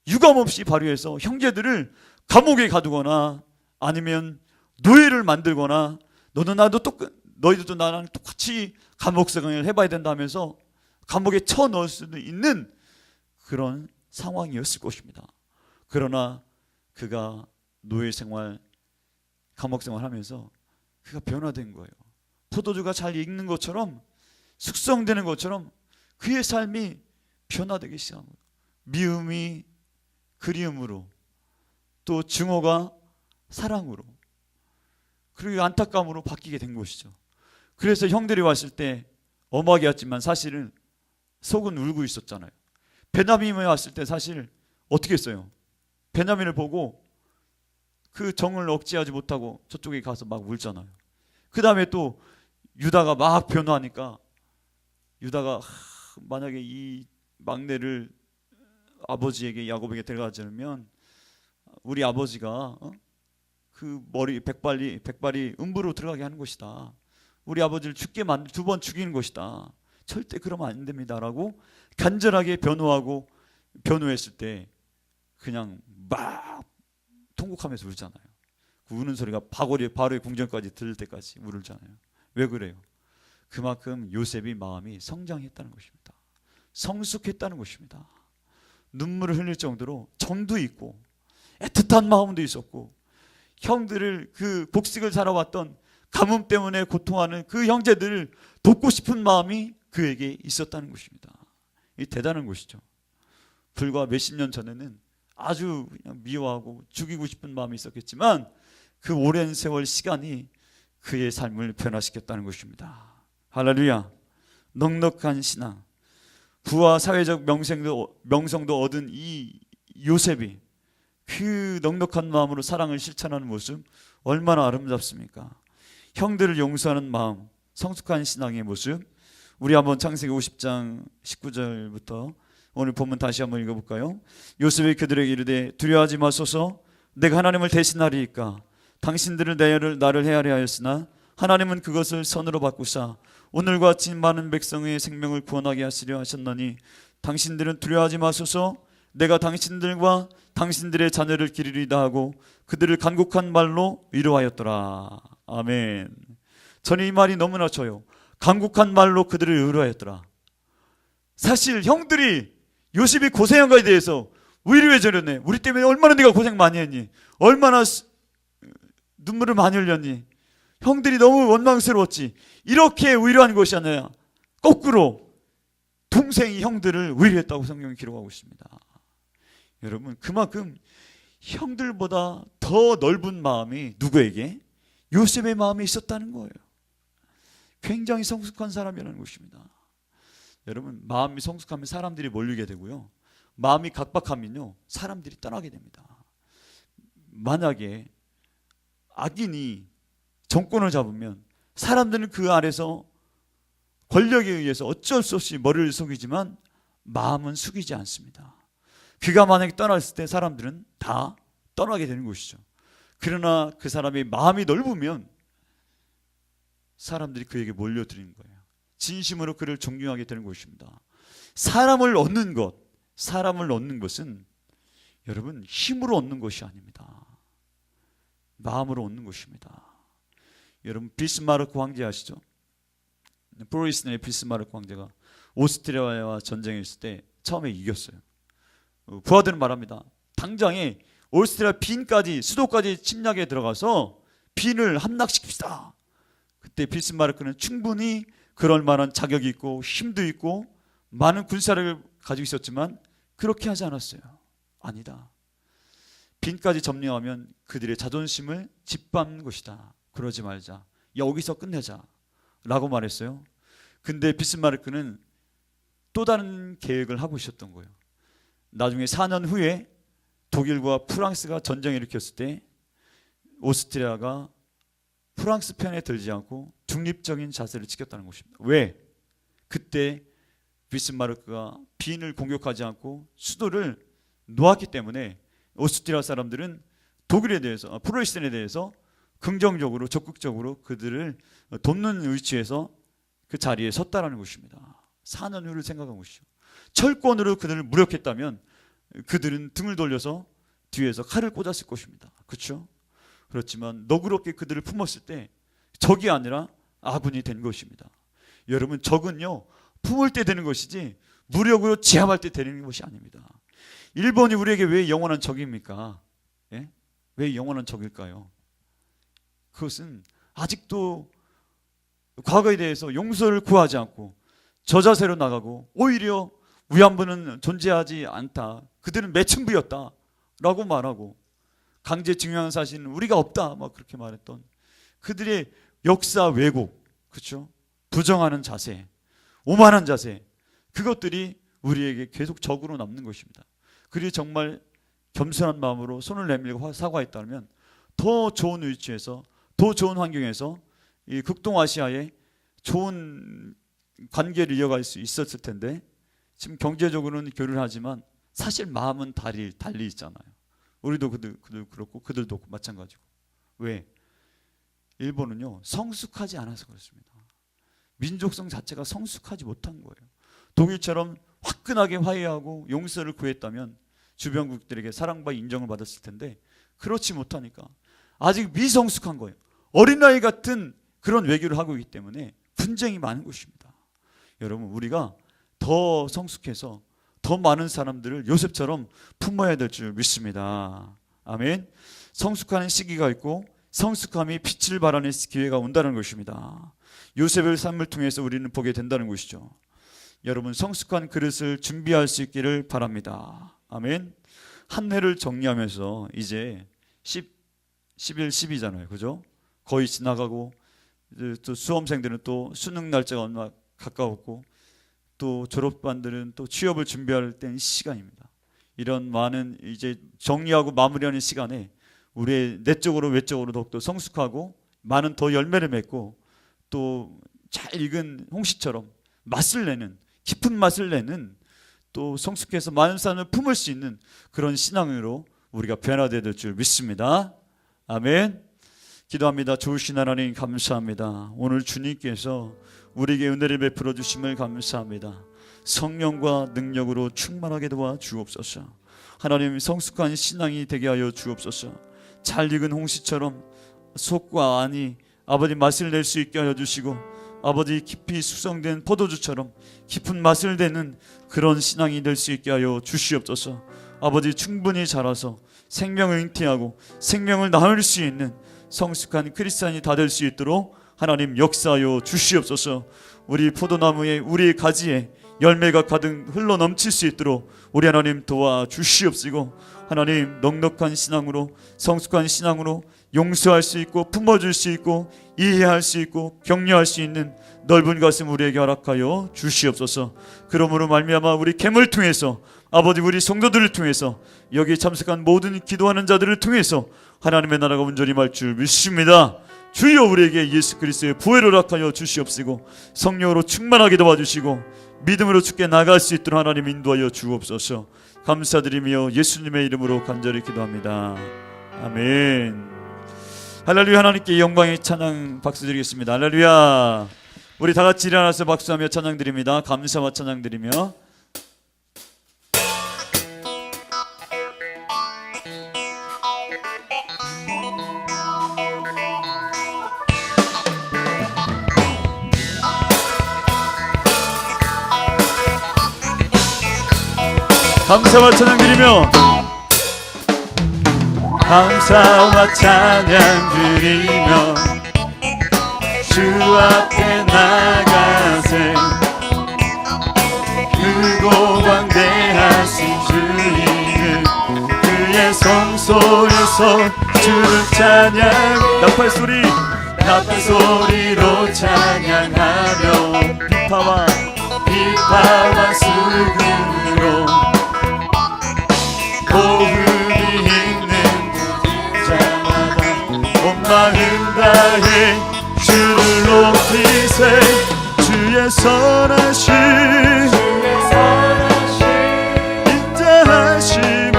유감없이 발휘해서 형제들을 감옥에 가두거나, 아니면 노예를 만들거나, 너희들도 나랑 똑같이 감옥 생활을 해봐야 된다면서 감옥에 쳐넣을 수도 있는 그런 상황이었을 것입니다. 그러나 그가 노예 생활, 감옥 생활하면서 그가 변화된 거예요. 포도주가 잘 익는 것처럼, 숙성되는 것처럼 그의 삶이 변화되기 시작한 거예요. 미움이 그리움으로, 또 증오가 사랑으로, 그리고 안타까움으로 바뀌게 된 것이죠. 그래서 형들이 왔을 때 엄하게였지만 사실은 속은 울고 있었잖아요. 베냐민이 왔을 때 사실 어떻게 했어요? 베냐민을 보고 그 정을 억제하지 못하고 저쪽에 가서 막 울잖아요. 그 다음에 또 유다가 막 변화하니까, 유다가 만약에 이 막내를 아버지에게, 야곱에게 데려가자면 우리 아버지가 그 머리 백발이 음부로 들어가게 하는 것이다. 우리 아버지를 죽게 만들 2번 죽이는 것이다. 절대 그러면 안 됩니다라고 간절하게 변호했을 때 그냥 막 통곡하면서 울잖아요. 그 우는 소리가 바로의 궁전까지 들릴 때까지 울잖아요. 왜 그래요? 그만큼 요셉이 마음이 성장했다는 것입니다. 성숙했다는 것입니다. 눈물을 흘릴 정도로 정도 있고 애틋한 마음도 있었고, 형들을, 그 곡식을 살아왔던 가뭄 때문에 고통하는 그 형제들을 돕고 싶은 마음이 그에게 있었다는 것입니다. 이 대단한 것이죠. 불과 몇십 년 전에는 아주 그냥 미워하고 죽이고 싶은 마음이 있었겠지만 그 오랜 세월 시간이 그의 삶을 변화시켰다는 것입니다. 할렐루야. 넉넉한 신앙, 부와 사회적 명성도 얻은 이 요셉이 그 넉넉한 마음으로 사랑을 실천하는 모습 얼마나 아름답습니까? 형들을 용서하는 마음, 성숙한 신앙의 모습, 우리 한번 창세기 50장 19절부터 오늘 본문 다시 한번 읽어볼까요? 요셉이 그들에게 이르되 두려워하지 마소서, 내가 하나님을 대신하리이까. 당신들은 나를 헤아려 하였으나 하나님은 그것을 선으로 바꾸사 오늘과 같이 많은 백성의 생명을 구원하게 하시려 하셨나니 당신들은 두려워하지 마소서, 내가 당신들과 당신들의 자녀를 기르리다 하고 그들을 간곡한 말로 위로하였더라. 아멘. 저는 이 말이 너무나 좋아요. 간곡한 말로 그들을 위로하였더라. 사실 형들이 요셉이 고생한 거에 대해서 위로해 주려네. 우리 때문에 얼마나 네가 고생 많이 했니? 얼마나 눈물을 많이 흘렸니? 형들이 너무 원망스러웠지. 이렇게 위로한 것이 아니라 거꾸로 동생이 형들을 위로했다고 성경이 기록하고 있습니다. 여러분, 그만큼 형들보다 더 넓은 마음이 누구에게? 요셉의 마음에 있었다는 거예요. 굉장히 성숙한 사람이라는 것입니다. 여러분, 마음이 성숙하면 사람들이 몰리게 되고요, 마음이 각박하면요 사람들이 떠나게 됩니다. 만약에 악인이 정권을 잡으면 사람들은 그 아래서 권력에 의해서 어쩔 수 없이 머리를 숙이지만 마음은 숙이지 않습니다. 그가 만약에 떠났을 때 사람들은 다 떠나게 되는 것이죠. 그러나 그 사람의 마음이 넓으면 사람들이 그에게 몰려드리는 거예요. 진심으로 그를 존경하게 되는 것입니다. 사람을 얻는 것은 여러분 힘으로 얻는 것이 아닙니다. 마음으로 얻는 것입니다. 여러분, 비스마르크 황제 아시죠? 프로이센의 비스마르크 황제가 오스트리아와 전쟁했을 때 처음에 이겼어요. 부하들은 말합니다. 당장에 오스트리아 빈까지, 수도까지 침략에 들어가서 빈을 함락시킵시다. 그때 비스마르크는 충분히 그럴 만한 자격이 있고 힘도 있고 많은 군사력을 가지고 있었지만 그렇게 하지 않았어요. 아니다. 빈까지 점령하면 그들의 자존심을 짓밟는 것이다. 그러지 말자. 여기서 끝내자 라고 말했어요. 근데 비스마르크는 또 다른 계획을 하고 있었던 거예요. 나중에 4년 후에 독일과 프랑스가 전쟁을 일으켰을 때 오스트리아가 프랑스 편에 들지 않고 중립적인 자세를 지켰다는 것입니다. 왜? 그때 비스마르크가 빈을 공격하지 않고 수도를 놓았기 때문에 오스트리아 사람들은 독일에 대해서, 프로이센에 대해서 긍정적으로, 적극적으로 그들을 돕는 위치에서 그 자리에 섰다라는 것입니다. 4년 후를 생각한 것이죠. 철권으로 그들을 무력했다면 그들은 등을 돌려서 뒤에서 칼을 꽂았을 것입니다. 그렇죠? 그렇지만 너그럽게 그들을 품었을 때 적이 아니라 아군이 된 것입니다. 여러분, 적은요 품을 때 되는 것이지 무력으로 제압할 때 되는 것이 아닙니다. 일본이 우리에게 왜 영원한 적입니까? 예? 왜 영원한 적일까요? 그것은 아직도 과거에 대해서 용서를 구하지 않고 저자세로 나가고 오히려 위안부는 존재하지 않다, 그들은 매춘부였다 라고 말하고 강제 징용한 사실은 우리가 없다 막 그렇게 말했던 그들의 역사 왜곡, 그렇죠? 부정하는 자세, 오만한 자세, 그것들이 우리에게 계속 적으로 남는 것입니다. 그리고 정말 겸손한 마음으로 손을 내밀고 사과했다면 더 좋은 위치에서, 더 좋은 환경에서 이 극동아시아에 좋은 관계를 이어갈 수 있었을 텐데 지금 경제적으로는 교류를 하지만 사실 마음은 달리 있잖아요. 우리도 그들 그렇고 그들도 마찬가지고. 왜? 일본은요 성숙하지 않아서 그렇습니다. 민족성 자체가 성숙하지 못한 거예요. 독일처럼 화끈하게 화해하고 용서를 구했다면 주변국들에게 사랑과 인정을 받았을 텐데 그렇지 못하니까 아직 미성숙한 거예요. 어린아이 같은 그런 외교를 하고 있기 때문에 분쟁이 많은 것입니다. 여러분, 우리가 더 성숙해서 더 많은 사람들을 요셉처럼 품어야 될 줄 믿습니다. 아멘. 성숙하는 시기가 있고 성숙함이 빛을 발하는 기회가 온다는 것입니다. 요셉의 삶을 통해서 우리는 보게 된다는 것이죠. 여러분, 성숙한 그릇을 준비할 수 있기를 바랍니다. 아멘. 한 해를 정리하면서 이제 11, 12잖아요. 그죠? 거의 지나가고 또 수험생들은 또 수능 날짜가 얼마 가까웠고 또 졸업반들은 또 취업을 준비할 때는 시간입니다. 이런 많은 이제 정리하고 마무리하는 시간에 우리의 내적으로 외적으로 더욱더 성숙하고 많은 더 열매를 맺고 또 잘 익은 홍시처럼 맛을 내는, 깊은 맛을 내는, 또 성숙해서 많은 사람을 품을 수 있는 그런 신앙으로 우리가 변화되어야 될 줄 믿습니다. 아멘. 기도합니다. 좋으신 하나님 감사합니다. 오늘 주님께서 우리에게 은혜를 베풀어 주심을 감사합니다. 성령과 능력으로 충만하게 도와 주옵소서. 하나님 성숙한 신앙이 되게 하여 주옵소서. 잘 익은 홍시처럼 속과 안이 아버지 맛을 낼 수 있게 하여 주시고, 아버지 깊이 숙성된 포도주처럼 깊은 맛을 내는 그런 신앙이 될 수 있게 하여 주시옵소서. 아버지 충분히 자라서 생명을 잉태하고 생명을 나눌 수 있는 성숙한 크리스찬이 다 될 수 있도록 하나님 역사하여 주시옵소서. 우리 포도나무에 우리 가지에 열매가 가득 흘러 넘칠 수 있도록 우리 하나님 도와주시옵시고, 하나님 넉넉한 신앙으로 성숙한 신앙으로 용서할 수 있고 품어줄 수 있고 이해할 수 있고 격려할 수 있는 넓은 가슴 우리에게 허락하여 주시옵소서. 그러므로 말미암아 우리 캠을 통해서 아버지 우리 성도들을 통해서 여기 참석한 모든 기도하는 자들을 통해서 하나님의 나라가 온전히 말 줄 믿습니다. 주여 우리에게 예수 그리스도의 보혜를 허락하여 주시옵시고 성령으로 충만하게 도와주시고 믿음으로 주께 나갈 수 있도록 하나님 인도하여 주옵소서. 감사드리며 예수님의 이름으로 간절히 기도합니다. 아멘. 할렐루야. 하나님께 영광의 찬양 박수 드리겠습니다. 할렐루야. 우리 다 같이 일어나서 박수하며 찬양 드립니다. 감사와 찬양 드리며 감사와 찬양 드리며 감사와 찬양 드리며 주 앞에 나가세 크고 광대하신 주님을 그의 성소에서 주를 찬양 나팔소리로 찬양하며 비파와 수금으로 복음이 있는 자마다 온 마음 다해 주를 높이세 주의 선하심 인자하심이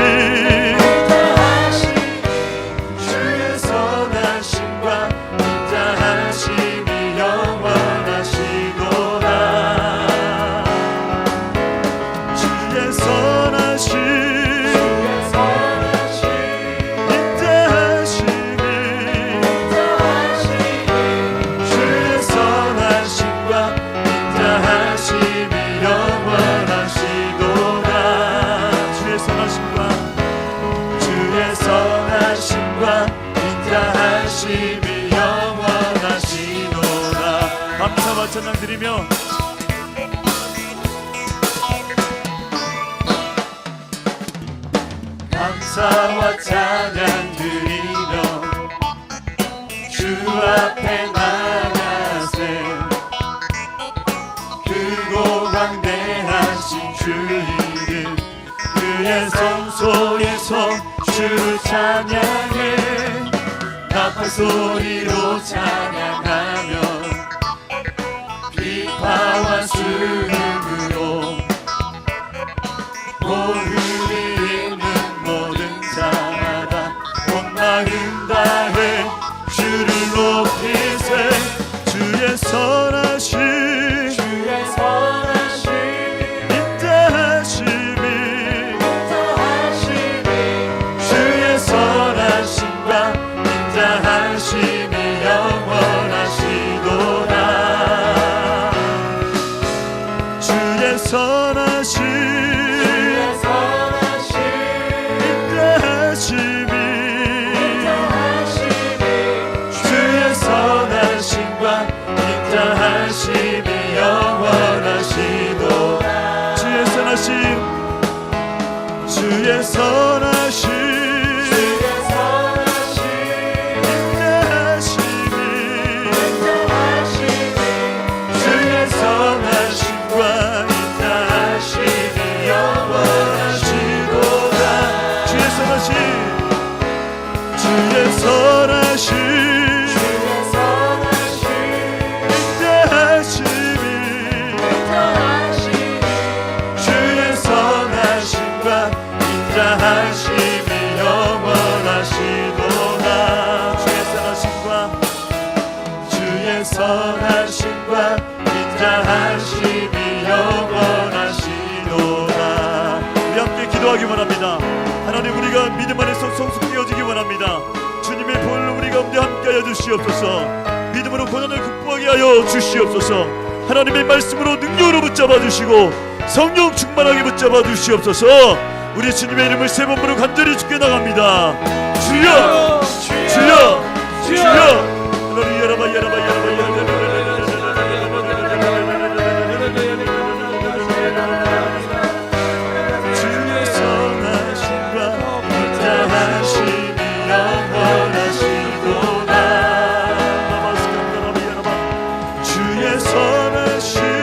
주의 선하심과 인자하심이 영원하시도다. 주의 선하심 감사와 찬양 드리며 감사와 찬양 드리며 주 앞에 나가세 크고 광대하신 주 이름 그의 성소에서 주를 찬양해 나팔소리로 찬양하며 비파와 수금으로 복음이 있는 모든 자마다 온 마음 다해 주를 높이세 주의 선하심 인자하심이 주의 선하심과 인자하심이 영원하시도다. 주의 선하심 인자하심이 주의 선하심과 인자하심이 영원하시도다. 주의 선하심 주의 선하심 주의 선하심 인자하심이 주의 선하심과 인자하심이 영원하시도다. 주의 선하심과 인자하심이 영원하시도다. 우리 함께 기도하기 원합니다. 나갑니다. 주님의 보혈로 우리 가운데 함께하여 주시옵소서. 믿음으로 고난을 극복하게 하여 주시옵소서. 하나님의 말씀으로 능력으로 붙잡아 주시고 성령 충만하게 붙잡아 주시옵소서. 우리 주님의 이름을 세 번 부르고 간절히 주께 나갑니다. 주여 주여 주여. 하나님 여러분 주의 선하심과 인자하심이 영원하시도다. 주의 선하심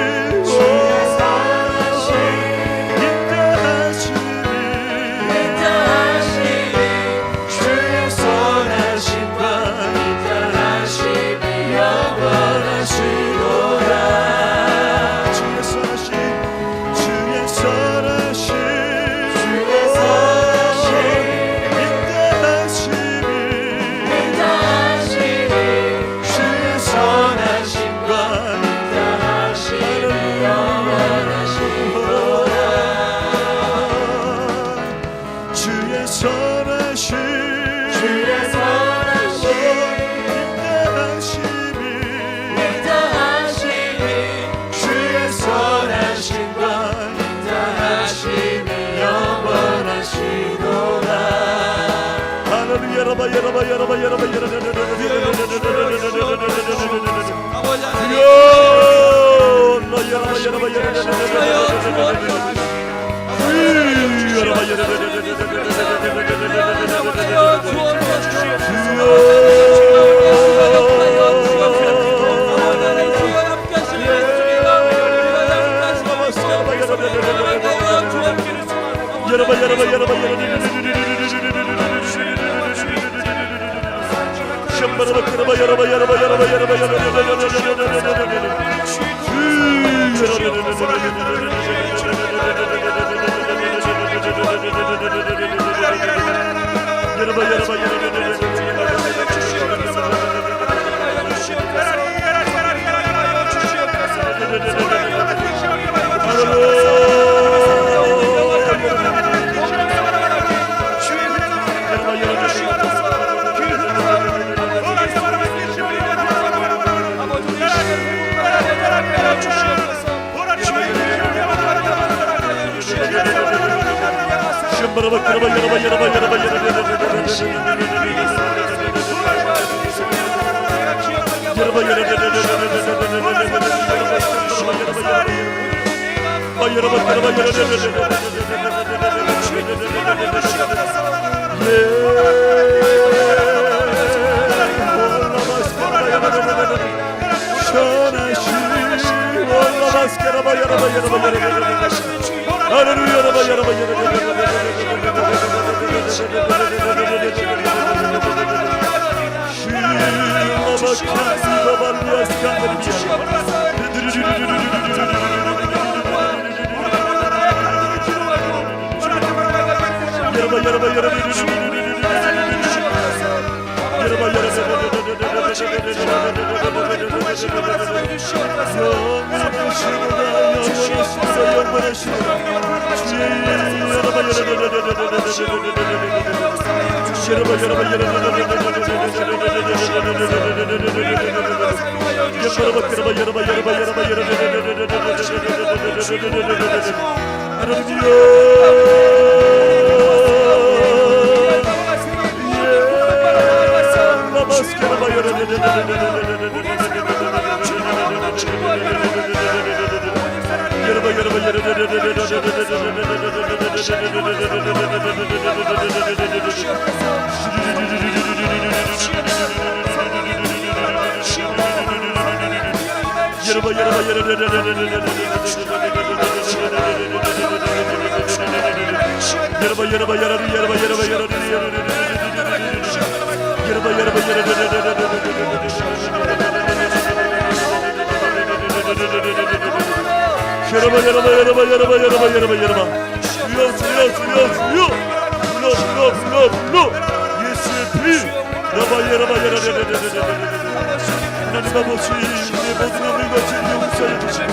하나님 아버지, 내 모든 영물과 진리 용서해 주시고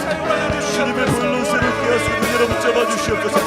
주님의 보혈로 새롭게 하시고 붙들어 붙잡아 주시옵소서.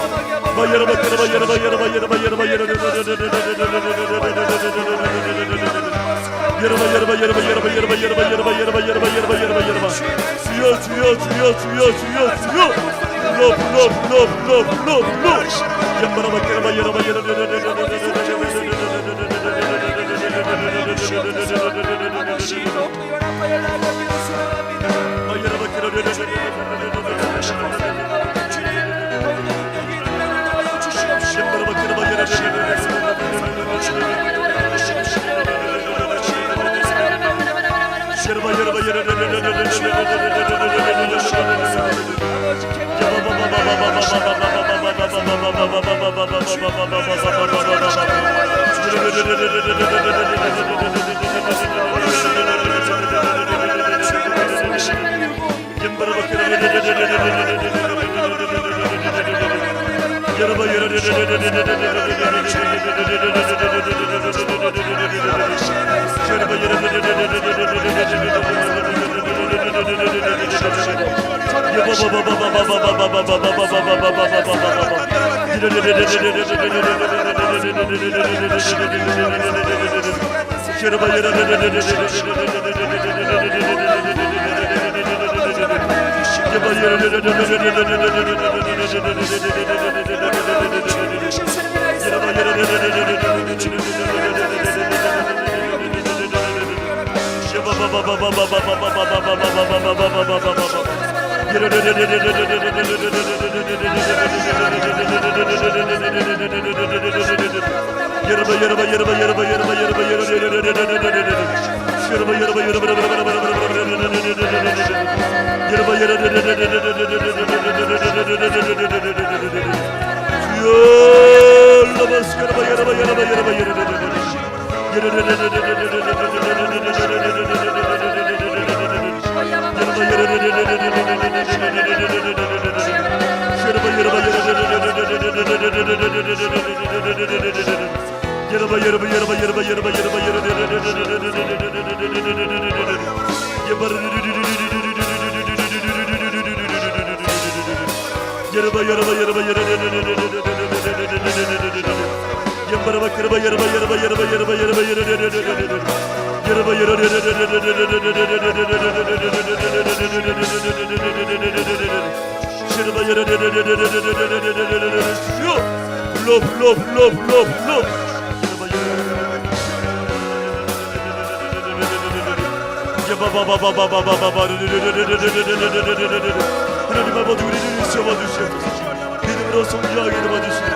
하나님 아버지 우리를 세워주시옵소서. 믿음으로 성장하게 도와주시고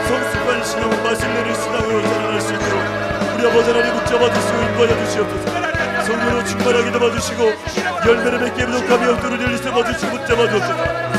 성숙한 신앙을 마실래를 신앙으로 자라날 수 있도록 우리 아버지 하나님 붙잡아 주시고 인도하여 주시옵소서. 성령으로 충만하게 도와주시고 열매를 맺게 부족함이 없도록 열리 세워주시고 붙잡아 주옵소서.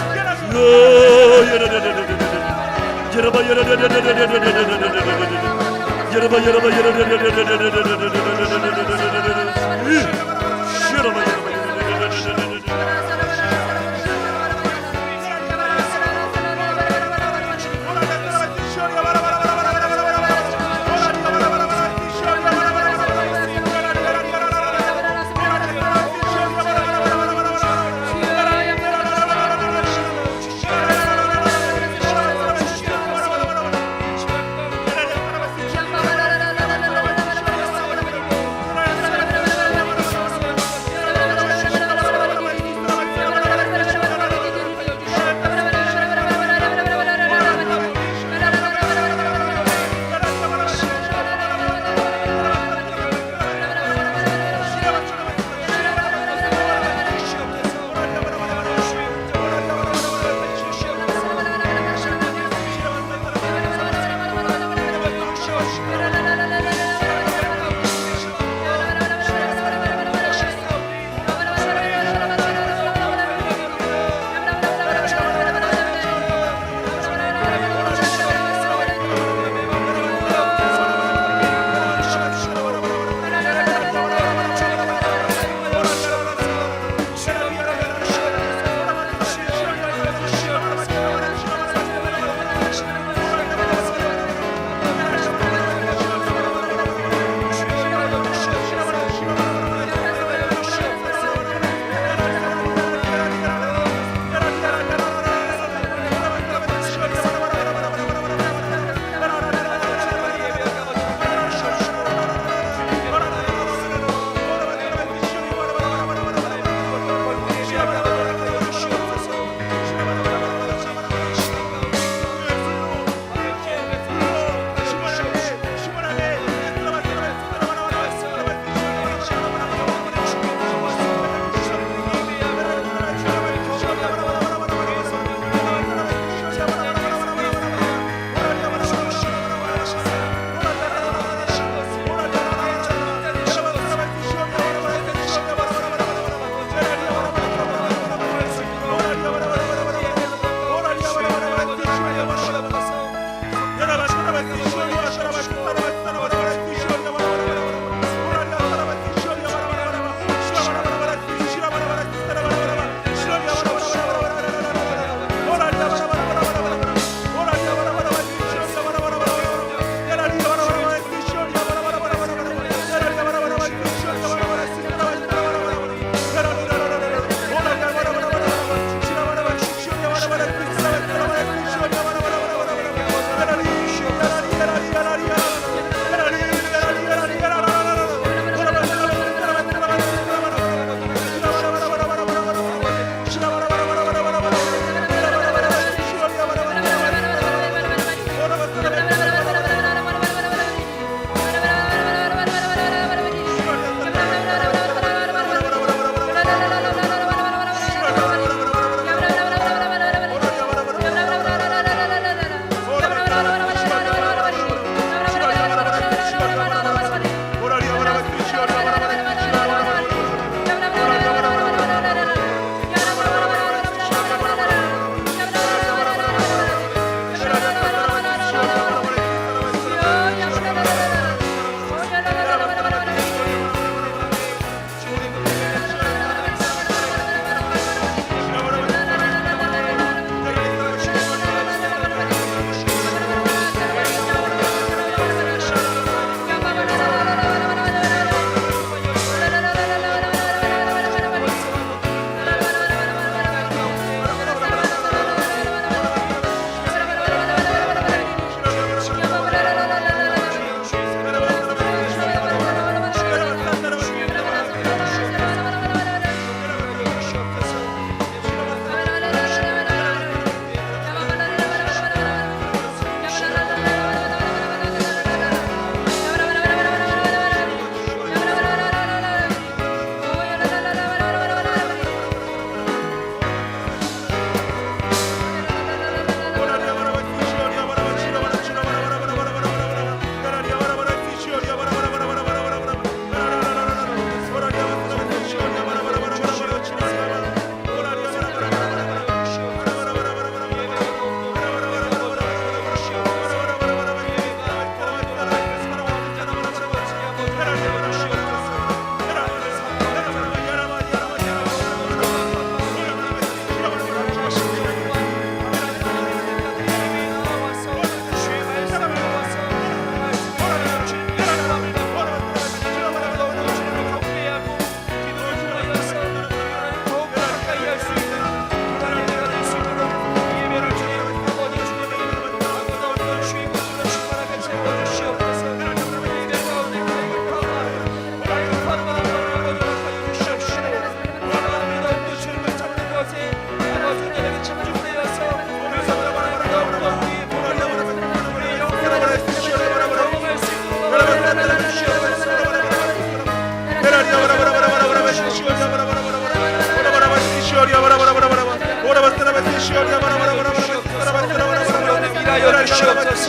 성령님 일하여 주시옵소서.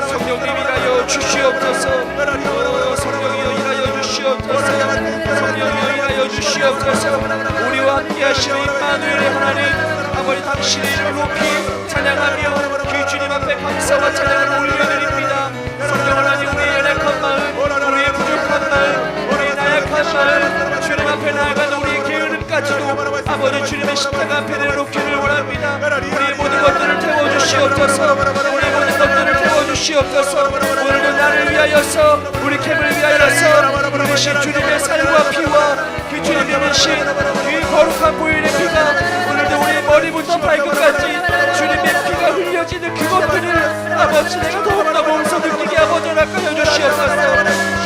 성령님 일하여 주시옵소서. 성령이여 일하여 주시옵소서. 성령이여 일하여 주시옵소서. 우리와 함께 하시는 임마누엘의 하나님 아버지 당신의 이름을 높이 찬양하며 그 주님 앞에 감사와 찬양을 올려드립니다. 성령 하나님 우리의 연약한 마음, 우리의 부족한 마음, 우리의 나약한 마음 주님 앞에 나아가는 우리의 게으름까지도 아버지 주님의 십자가 앞에 내놓기를 원합니다. 우리의 모든 것들을 태워주시옵소서. 우리의 모든 것들을 태워주시옵소서. 오늘도 나를 위하여서 우리 캠을 위하여서 우리신 주님의 살과 피와 그 주님이 되신 그 거룩한 보혈의 피가 오늘도 우리의 머리부터 발끝까지 주님의 피가 흘려지는 그것들을 아버지 내가 더욱더 몸소 느끼게 아버지 낚아여 주시옵소서.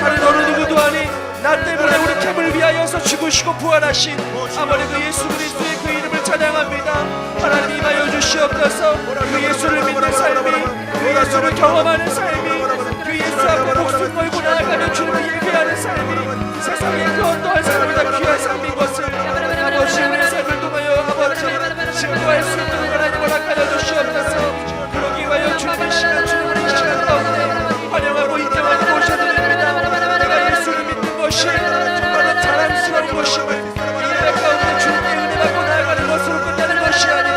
다른 어느 누구도 아닌 나 때문에 우리 캠을 위하여서 죽으시고 부활하신 아버지 그 예수 그리스도의 그 이름을 찬양합니다. 하나님 임하여 주시옵소서. 그 예수를 믿는 삶이, 그 예수를 경험하는 삶이, 그 예수 앞에 목숨 걸고 나아가는 주님을 예배하는 삶이 세상의 그 어떠한 삶보다 귀한 삶인 것을 아버지 우리 삶을 통하여 아버지 증거할 수 있도록 하나님 허락하여 주시옵소서. 그러기 위하여 주님의 시간, 주님의 시간 가운데 환영하고 인정하고 모셔드립니다. 내가 예수를 믿는 것이 정말 자랑스러운 것임을 예배 가운데 주님의 은혜 받고 나아가는 것으로 끝나는 것이 아닌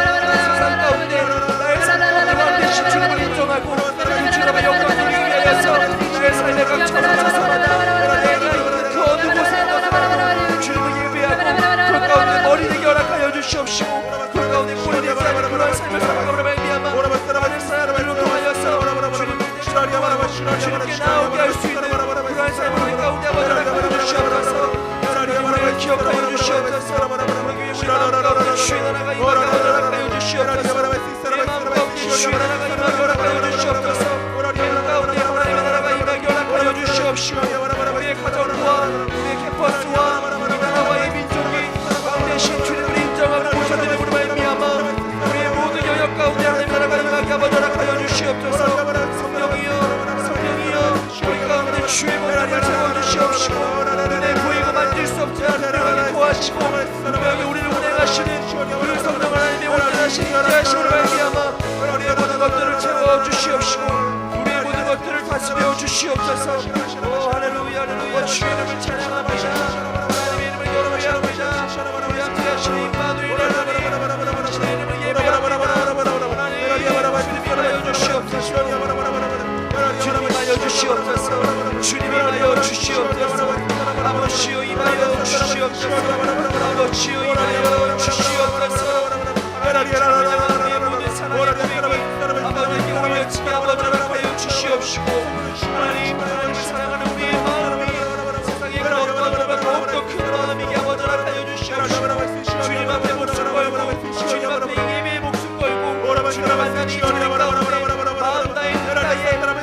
세상 가운데 나의 삶과 왕 되신 주님을 인정하고 그 주님의 영광 드리기 위하여서 나의 삶의 각처를 찾아마다 내가 있는 그 어느 곳에 나가서 주님을 예배하고 그 가운데 머리 되게 허락하여 주시옵시고 그 가운데 꼴이 되지 않는 그런 삶을 살아가므로 말미암아 하늘 사람들을 통하여서 주님께 나오게 할 수 있는 그런 삶을 우리 가운데 아버지 허락하여 주시옵소서. 우리를 기억하여 주시옵소서. 우리 마음 가운데 주의 나라가 임하게 허락하여 주시옵소서. 우리 마음 가운데 주의 나라가 임하게 허락하여 주시옵소서. 우리 가운데 하나님의 나라가 임하게 허락하여 주시옵시고 우리의 가정과 우리의 캠퍼스와 이 나라와 이 민족이 가운데 신 주님을 인정하고 모셔드림으로 말미암아 우리의 모든 영역 가운데 하나님의 나라가 임하게 허락하여 주시옵소서. 성령이여 우리 가운데 주의 몸을 채워주시옵시고 눈에 보이고 만질 수 없지 않은 능력이 고하시고 분명히 우리를 운행하시는 그 성령 하나님의 온전하신 인자하심을 말미암아 우리의 모든 것들을 채워주시옵시고 우리의 모든 것들을 다스려 주시옵소서. 오 할렐루야 할렐루야 주의 이름을 찬양합니다. 하나님의 이름을 경배합니다. 우리 함께 하시는 임마누엘 하나님 당신의 이름을 예배합니다. 하나님 주님이 하여 주시옵소서. 주님이 하여 주시옵소서. 주님이 하여 주시옵소서. 아버지여 임하여 주시옵소서. 아버지여 임하여 주시옵소서. 하나님 찬양하는 우리의 모든 사랑의 고백이 아버지에게 올려지게 아버지 허락하여 주시옵시고 하나님을 사랑하는 우리의 마음이 세상의 그 어떤 것보다 더욱더 큰 마음이게 아버지 허락하여 주시옵시고 주님 앞에 목숨 걸고 주님 앞에 예배에 목숨 걸고 주님 만나니 주님 가운데 마음 나의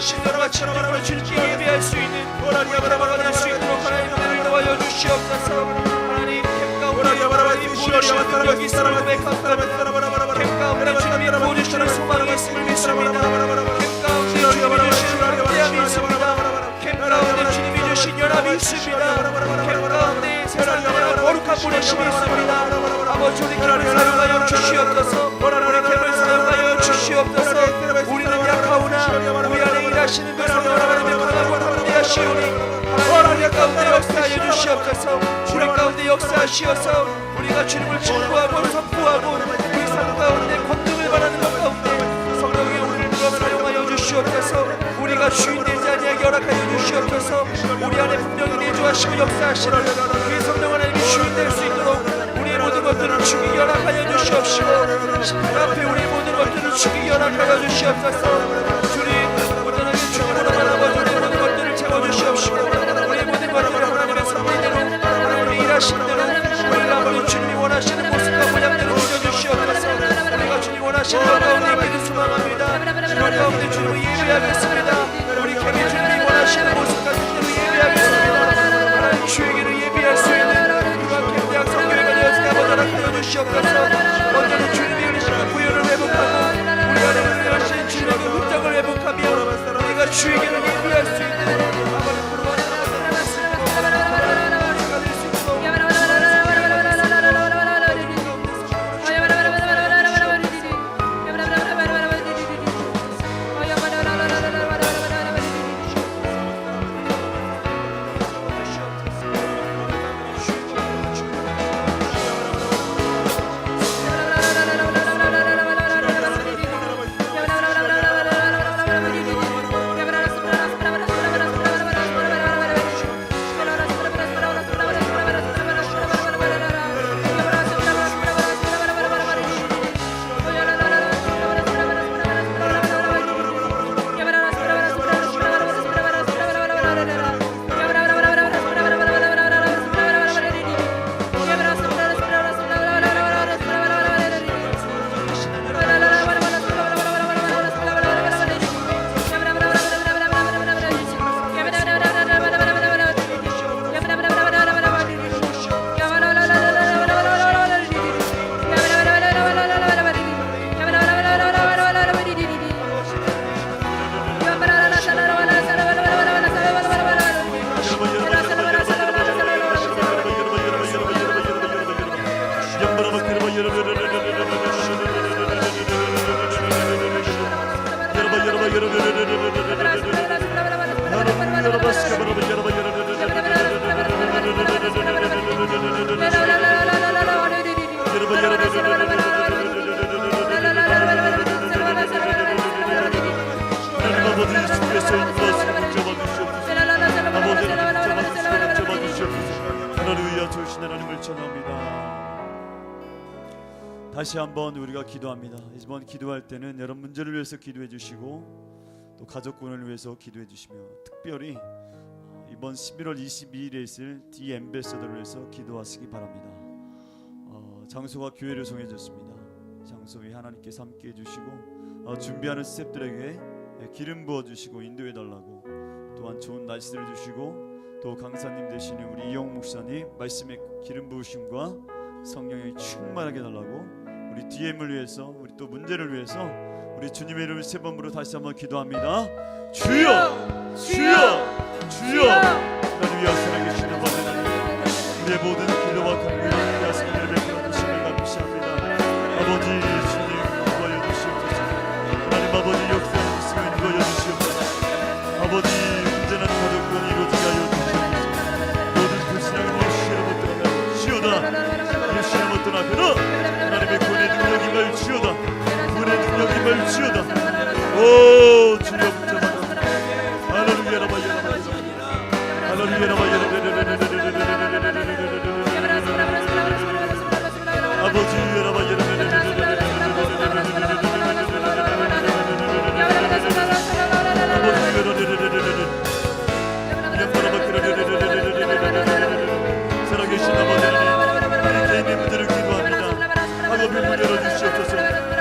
신령과 진정으로 주님께 예배할 수 있는 우리가 될 수 있도록 하나님 도와여 주시옵소서. 하나님 캠 가운데 하나님 보내시는 능력이 있음을 고백합니다. 캠 가운데 주님이 보내시는 소망이 있음을 믿습니다. 캠 가운데 주님이 주시는 함께함이 있습니다. 캠 가운데 주님이 주신 연합이 있습니다. 캠 가운데 세상에 거룩한 보내심이 있습니다. 아버지 우리 캠을 사용하여 주시옵소서. 우리 캠을 사용하여 주시옵소서. 우리는 약하오나 우리 안에 일하시는 그 성령 하나님의 강하고 담대하시오니 하나님 우리 가운데 역사하여 주시옵소서. 우리 가운데 역사하시어서 우리가 주님을 증거하고 선포하고 우리 삶 가운데 권능을 바라는 것 가운데 성령이 우리를 들어 사용하여 주시옵소서. 우리가 주인 되지 아니하게 허락하여 주시옵소서. 우리 안에 분명히 내주하시고 역사하시는 그 성령 하나님이 주인 될 수 있도록 우리의 모든 것들을 죽이게 허락하여 주시옵시고 그 앞에 우리의 모든 것들을 죽이게 허락하여 주시옵소서. 주님 온전하게 죽음으로만 아버지 우리의 모든 것들을 채워주시옵시고 우리의 모든 것들을 하나님의 선물대로 하나님의 일하시는 대로 우리가 아버지 주님이 원하시는 모습과 모양대로 보여주시옵소서. 우리가 주님 원하시는 것 가운데 있기를 소망합니다. 주님 가운데 주님을 예배하겠습니다. 우리 캠이 주님이 원하시는 모습 같은 대로 예배하겠습니다. 하나님 주에게는 예배할 수 있는 그와 캠 대학 성교회가 되어서 아버지 허락하여 주시옵소서. 먼저는 주님이 흘리시는 구현을 회복하고 우리 안에 흘러가신 주님의 흑장을 회복하며 우리가 주에게는 예배할 수 있는 찬양합니다. 다시 한번 우리가 기도합니다. 이번 기도할 때는 여러분 문제를 위해서 기도해 주시고 또 가족군을 위해서 기도해 주시며 특별히 이번 11월 22일에 있을 디 엠베서더를 위해서 기도하시기 바랍니다. 장소가 교회를 정해졌습니다. 장소에 하나님께서 함께 해주시고 준비하는 스태프들에게 기름 부어주시고 인도해 달라고, 또한 좋은 날씨를 주시고 또 강사님 되시는 우리 이영 목사님 말씀에 기름 부으심과 성령이 충만하게 달라고, 우리 DM을 위해서, 우리 또 문제를 위해서 우리 주님의 이름을 세 번으로 다시 한번 기도합니다. 주여, 주여, 주여. 하나님 위하여 살아계시는 아버지 하나님, 우리의 모든 기도와 간구를 하시는 베풀어 주심을 감사합니다. 아버지 주님 인도하여 주시옵소서. 하나님 아버지 역사의 말씀을 인도하여 주시옵소서. 아버지 온전한 가족권 이루어지게 하여 주시옵소서. 모든 불신앙을 예수의 이름으로 떠나가는 시오다. 예수의 이름으로 떠나가는 하나님의 구원의 능력이 말지어다. 구원의 능력이 말지어다. 오 주여 붙잡아. 할렐루야 라바 야라바 할렐루야 라바 아버지 여러분 살아계신 아버지 하나님, 개인의 문제를 기도합니다. 학업의 문을 열어주시옵소서.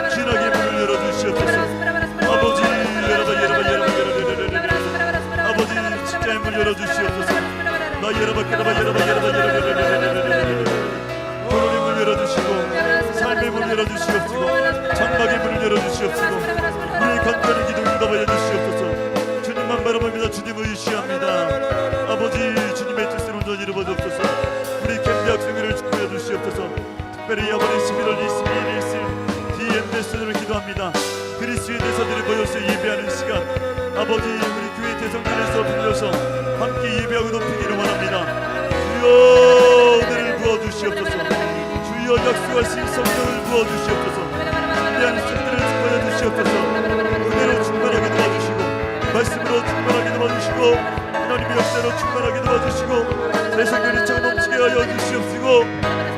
신학의 문을 열어주시옵소서. 아버지 아버지 직장의 문을 열어주시옵소서. 결혼의 문을 열어주시고 삶의 문을 열어주시옵시고 장막의 문을 열어주시옵시고 우리의 간절한 기도 응답하여 주시옵소서. 주님만 바라봅니다. 주님을 의시합니다. 아버지 주님의 뜻을 온전히 이루어주옵소서. 우리 캠프 학생들을 축복해 주시옵소서. 특별히 이번에 11월 22일에 있을 DMBS를 기도합니다. 그리스도의 대사들이 모여서 예배하는 시간, 아버지 우리 교회 대성전에서 빌려서 함께 예배하고 높이기를 원합니다. 주여 오늘을 부어주시옵소서. 주여 약속하신 성령을 부어주시옵소서. 준비하는 신들을 축복해 주시옵소서. 은혜로 충만하게 도와주시고 말씀으로 충만하게 도와주시고 하나님의 역사로 충만하게 도와주시고 대성전이 차 넘치게 하여 주시옵시고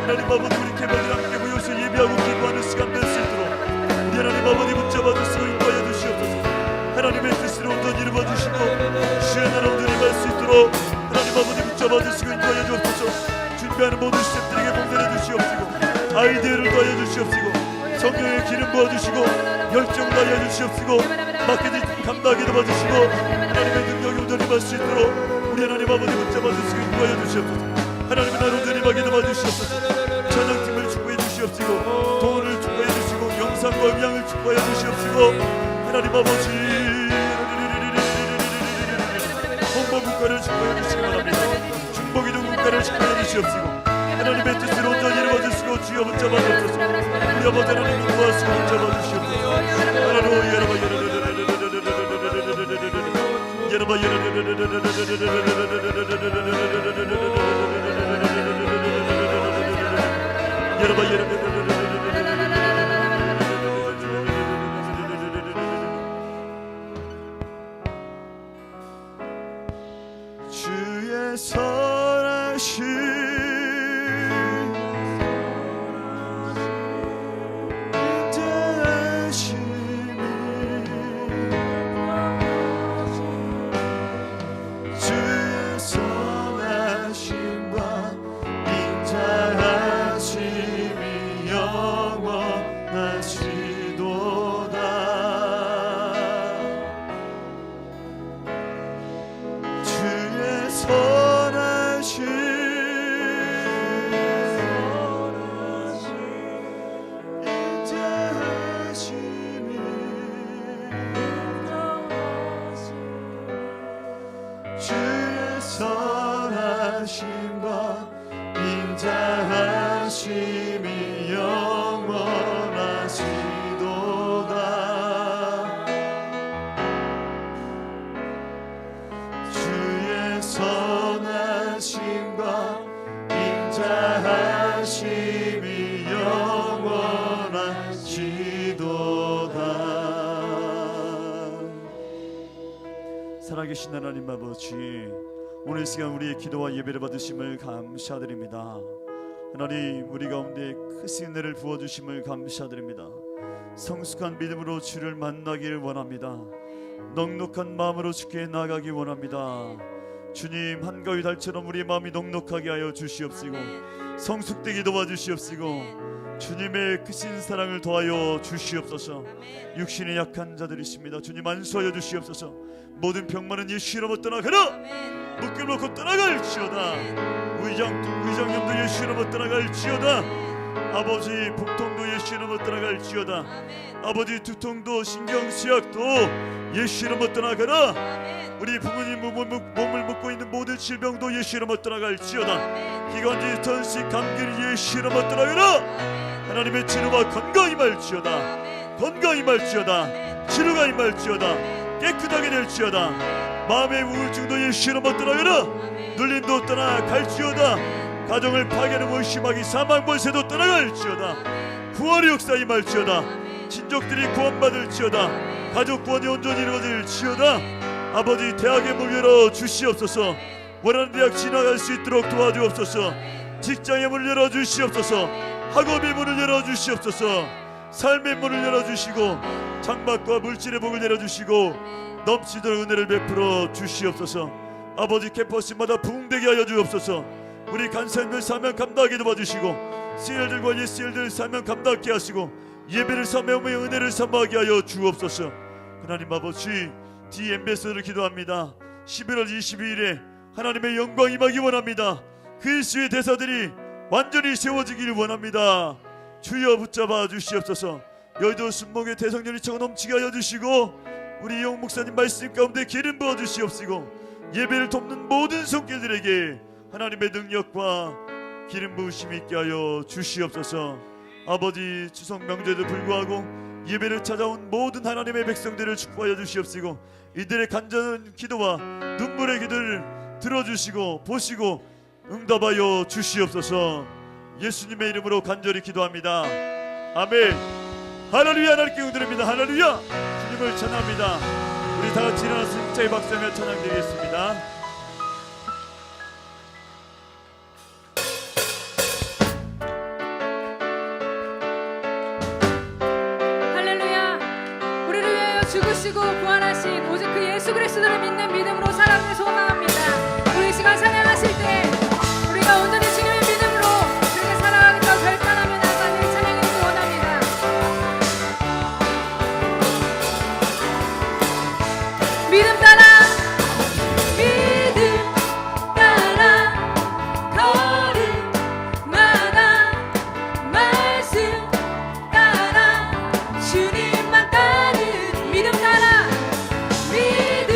하나님 아버지 우리 개발들 함께 모여서 예배하고 기도하는 시간 될 수 있도록 우리 하나님 아버지 붙잡아 주시고 인도하여 주시옵소서. 하나님의 뜻을 온전히 이루어주시고 주의 나라 온전히 갈 수 있도록 하나님 아버지 붙잡아 주시고 인도하여 주옵소서. 준비하는 모든 시스템들에게 봉사해 주시옵시고 아이디어를 더하여 주시옵시고 성령의 기름 부어주시고 열정을 더하여 주시옵시고 맡겨진 감당하게 도와주시고 하나님의 능력이 온전히 갈 수 있도록 우리 하나님 아버지 붙잡아 주시고 인도하여 주시옵소서. 하나님의 나라 온전히 가게 도와주시옵소서. 찬양팀을 축복해 주시옵시고 돈을 축복해 주시고 영상과 음향을 축복해 주시옵시고 하나님 아버지 홍보국가를 축복해 주시기 바랍니다. 중보기도 국가를 축복해 주시옵시고 하나님의 뜻을 온전히 이루어주시고 주여 붙잡아 주옵소서. 우리 아버지 하나님 인도하시고 붙잡아 주시옵소서. 할렐루야 주의 선하신 선하심과 인자하심이 영원하시도다. 주의 선하심과 인자하심이 영원하시도다. 살아계신 하나님 아버지, 오늘 시간 우리의 기도와 예배를 받으심을 감사드립니다. 하나님 우리 가운데 크신 은혜를 부어주심을 감사드립니다. 성숙한 믿음으로 주를 만나기를 원합니다. 넉넉한 마음으로 주께 나가기 원합니다. 주님 한가위 달처럼 우리 마음이 넉넉하게 하여 주시옵시고 성숙되게 도와주시옵시고 주님의 크신 사랑을 더하여 주시옵소서. 육신이 약한 자들이십니다. 주님 안수하여 주시옵소서. 모든 병만은 예수 이름으로 떠나가라. 묶임 놓고 떠나갈지어다. 위장염도 예수 이름으로 떠나갈지어다. 아버지 복통도 예수 이름으로 떠나갈지어다. 아버지 두통도 신경수약도 예수 이름으로 떠나가라. 우리 부모님 몸을 묶고 있는 모든 질병도 예수 이름으로 떠나갈지어다. 기관지 전신 감기를 예수 이름으로 떠나가라. 하나님의 치료와 건강이 임할지어다. 건강이 임할지어다. 치료가 임할지어다. 깨끗하게 될지어다. 마음의 우울증도 예수 이름으로 떠나가라. 눌림도 떠나갈지어다. 가정을 파괴하는 원심하기 사망 권세도 떠나갈지어다. 구원의 역사 임할지어다. 친족들이 구원받을지어다. 가족 구원이 온전히 이루어질지어다. 아버지 대학에 문 열어 주시옵소서. 원하는 대학 지나갈 수 있도록 도와주옵소서. 직장의 문을 열어 주시옵소서. 학업의 문을 열어 주시옵소서. 삶의 문을 열어 주시고 장막과 물질의 복을 내려 주시고 넘치도록 은혜를 베풀어 주시옵소서. 아버지 캠퍼스마다 부흥되게 하여 주옵소서. 우리 간사님들 사명 감당하게 도와주시고 CL들과 예CL들 사명 감당하게 하시고 예배를 사명의 은혜를 삼하게 하여 주옵소서. 하나님 아버지 DMBS를 기도합니다. 11월 22일에 하나님의 영광 임하기 원합니다. 그리스도의 대사들이 완전히 세워지기를 원합니다. 주여 붙잡아 주시옵소서. 여의도 순목의 대성령이 차고 넘치게 하여 주시고 우리 영 목사님 말씀 가운데 기름 부어 주시옵시고 예배를 돕는 모든 손길들에게 하나님의 능력과 기름 부으심이 있게 하여 주시옵소서. 아버지 추석 명절에도 불구하고 예배를 찾아온 모든 하나님의 백성들을 축복하여 주시옵시고 이들의 간절한 기도와 눈물의 기도를 들어주시고 보시고 응답하여 주시옵소서. 예수님의 이름으로 간절히 기도합니다. 아멘. 할렐루야. 하나님께 응드립니다. 할렐루야. 주님을 찬양합니다. 우리 다같이 일어나서 힘차게 박수하며 찬양드리겠습니다. 할렐루야. 우리를 위하여 죽으시고 부활하신 오직 그 예수 그리스도를 믿는 믿음으로 살아가길 소망합니다. 우리 이 시간 찬양하실 때 우리가 온전히 주님의 믿음으로 그렇게 살아가겠다고 결단하며 나가는 찬양이길 원합니다. 믿음 따라 걸음마다 말씀 따라 주님만 따르는 믿음 따라 믿음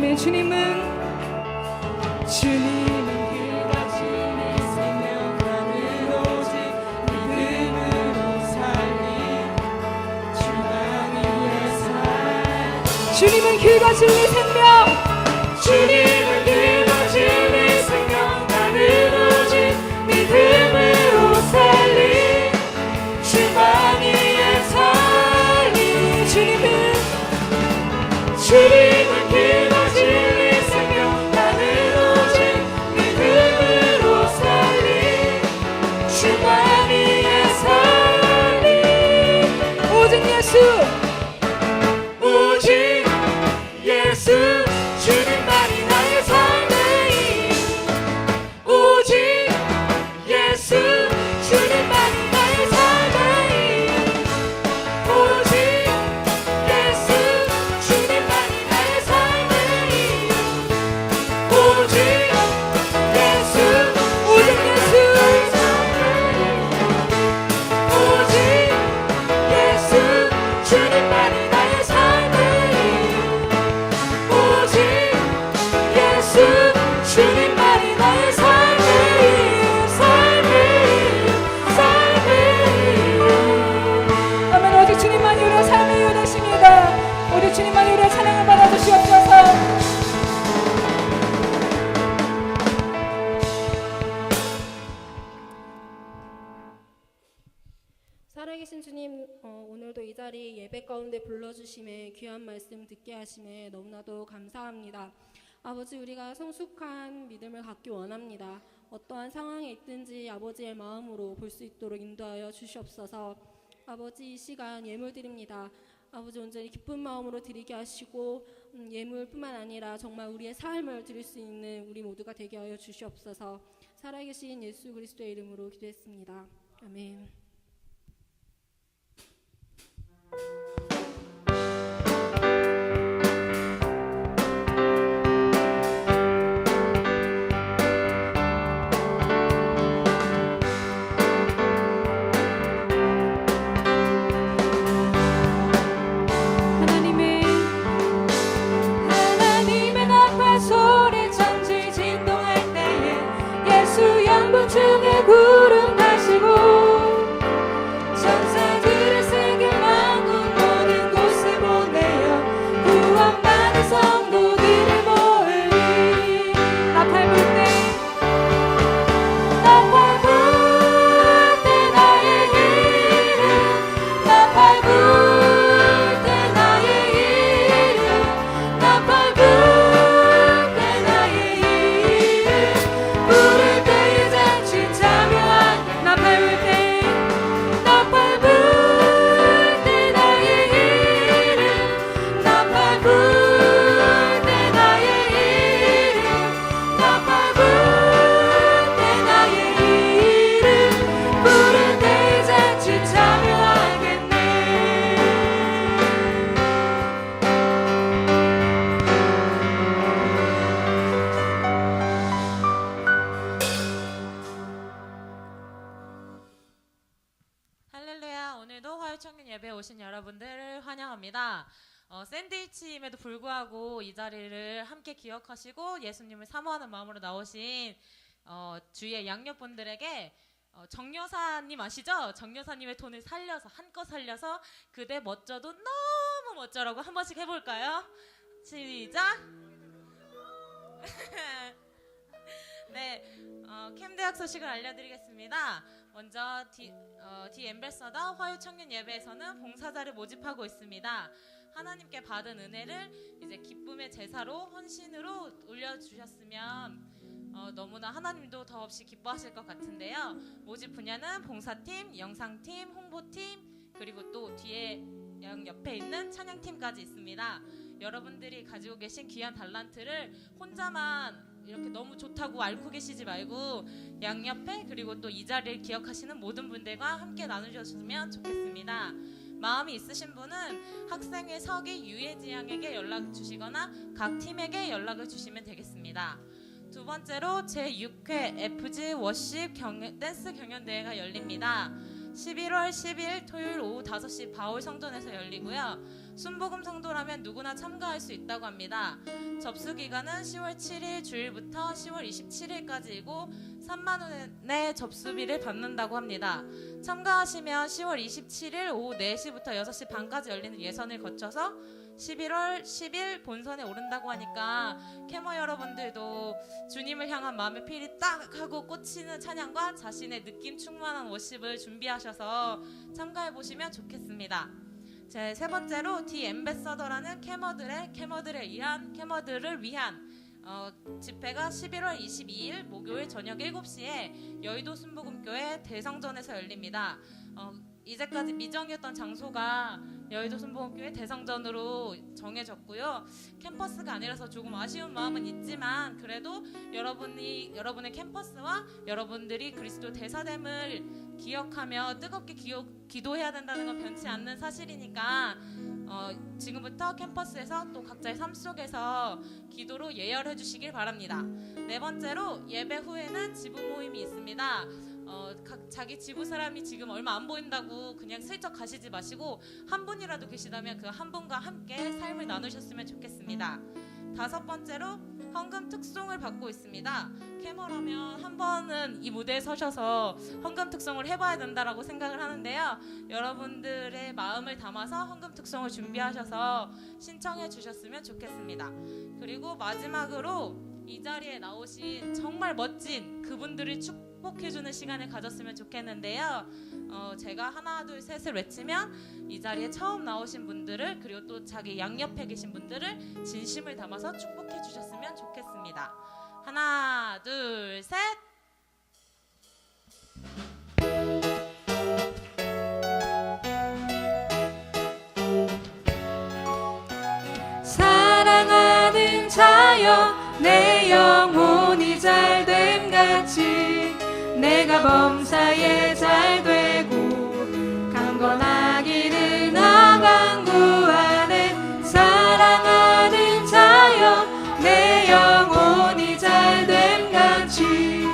아멘. 주님은 그가 주의 생명 나는 오직 믿음으로 살리 주만 위해 살 주님은 그가 진리 생명 주님은 그가 주의 생명 나는 오직 믿음으로 살리 주만 위해 살리 주님은 그가 주의 생명 나는 오직 믿음으로 살리 주만 위해 살리 오직 예수 오직 예수 주님만이 나의 삶의 이유 오직 예수 주님만이 나의 삶의 이유 오직 예수 주님만이 나의 삶의 이유 오직 예수 오직 예수 오직 예수 주님만이 나의 삶의 이유 오직 예수 주님만이 나의 삶의 이유 삶의 이유 아멘. 오직 주님만이 우리의 삶의 이유 되십니다. 오직 주님만이 우리의 찬양을 받아주시옵소서. 살아계신 주님, 오늘도 이 자리 예배 가운데 불러주심에 귀한 말씀 듣게 하심에 너무나도 감사합니다. 아버지, 우리가 성숙한 믿음을 갖기 원합니다. 어떠한 상황에 있든지 아버지의 마음으로 볼 수 있도록 인도하여 주시옵소서. 아버지, 이 시간 예물 드립니다. 아버지, 온전히 기쁜 마음으로 드리게 하시고 예물뿐만 아니라 정말 우리의 삶을 드릴 수 있는 우리 모두가 되게 하여 주시옵소서. 살아계신 예수 그리스도의 이름으로 기도했습니다. 아멘. 하나님의 나팔 소리 천지 진동할 때에 예수 영광 중에 구름 타시고 천사들의 세계 만국 모든 곳에 보내어 구원받은 성도들을 모으리 나팔 불 때 나팔 불 때 나의 이름 나팔 불 때 나의 이름 나팔 불 때 나의 이름 부를 때에 잔치 참여하게 나팔 불 때 나팔 불 때 나의 이름 나팔 불 때 나의 이름 나팔 불 때 나의 이름 부를 때에 잔치 참여하겠네 할렐루야. 오늘도 화요청년 예배에 오신 여러분들을 환영합니다. 샌드위치임에도 불구하고 이 자리를 함께 기억하시고 예수님을 사모하는 마음으로 나오신 주위의 양녀분들에게 정여사님 아시죠? 정여사님의 톤을 살려서 한껏 살려서 그대 멋져도 너무 멋져라고 한 번씩 해볼까요? 시작! 네, 캠대학 소식을 알려드리겠습니다. 먼저 디 엠베서더 화요청년 예배에서는 봉사자를 모집하고 있습니다. 하나님께 받은 은혜를 이제 기쁨의 제사로 헌신으로 올려주셨으면 너무나 하나님도 더없이 기뻐하실 것 같은데요. 모집 분야는 봉사팀, 영상팀, 홍보팀, 그리고 또 뒤에 옆에 있는 찬양팀까지 있습니다. 여러분들이 가지고 계신 귀한 달란트를 혼자만 이렇게 너무 좋다고 앓고 계시지 말고 양옆에 그리고 또 이 자리를 기억하시는 모든 분들과 함께 나누셨으면 좋겠습니다. 마음이 있으신 분은 학생회 서기 유예지 양에게 연락 주시거나 각 팀에게 연락을 주시면 되겠습니다. 두 번째로 제6회 FG 워십 댄스 경연대회가 열립니다. 11월 10일 토요일 오후 5시 바울 성전에서 열리고요. 순복음 성도라면 누구나 참가할 수 있다고 합니다. 접수 기간은 10월 7일 주일부터 10월 27일까지이고 3만 원의 접수비를 받는다고 합니다. 참가하시면 10월 27일 오후 4시부터 6시 반까지 열리는 예선을 거쳐서 11월 10일 본선에 오른다고 하니까 캐머 여러분들도 주님을 향한 마음의 필이 딱 하고 꽂히는 찬양과 자신의 느낌 충만한 워십을 준비하셔서 참가해 보시면 좋겠습니다. 제 세 번째로 디 엠베서더라는 캐머들을 위한 집회가 11월 22일 목요일 저녁 7시에 여의도 순복음교회 대성전에서 열립니다. 이제까지 미정이었던 장소가 여의도 순복음교회 대성전으로 정해졌고요. 캠퍼스가 아니라서 조금 아쉬운 마음은 있지만 그래도 여러분의 캠퍼스와 여러분들이 그리스도 대사됨을 기억하며 뜨겁게 기도해야 된다는 건 변치 않는 사실이니까 지금부터 캠퍼스에서 또 각자의 삶 속에서 기도로 예열해 주시길 바랍니다. 네 번째로 예배 후에는 지부 모임이 있습니다. 자기 지부 사람이 지금 얼마 안 보인다고 그냥 슬쩍 가시지 마시고 한 분이라도 계시다면 그 한 분과 함께 삶을 나누셨으면 좋겠습니다. 다섯 번째로 헌금 특송을 받고 있습니다. 캐머라면 한 번은 이 무대에 서셔서 헌금 특송을 해봐야 된다라고 생각을 하는데요. 여러분들의 마음을 담아서 헌금 특송을 준비하셔서 신청해 주셨으면 좋겠습니다. 그리고 마지막으로 이 자리에 나오신 정말 멋진 그분들을 축복해주는 시간을 가졌으면 좋겠는데요. 제가 하나 둘 셋을 외치면 이 자리에 처음 나오신 분들을 그리고 또 자기 양옆에 계신 분들을 진심을 담아서 축복해 주셨으면 좋겠습니다. 하나 둘 셋. 사랑하는 자여 내 영혼이 잘됨 같이 내가 범사에 잘되고 강건하기를 나 간구하네. 사랑하는 자여 내 영혼이 잘됨 같이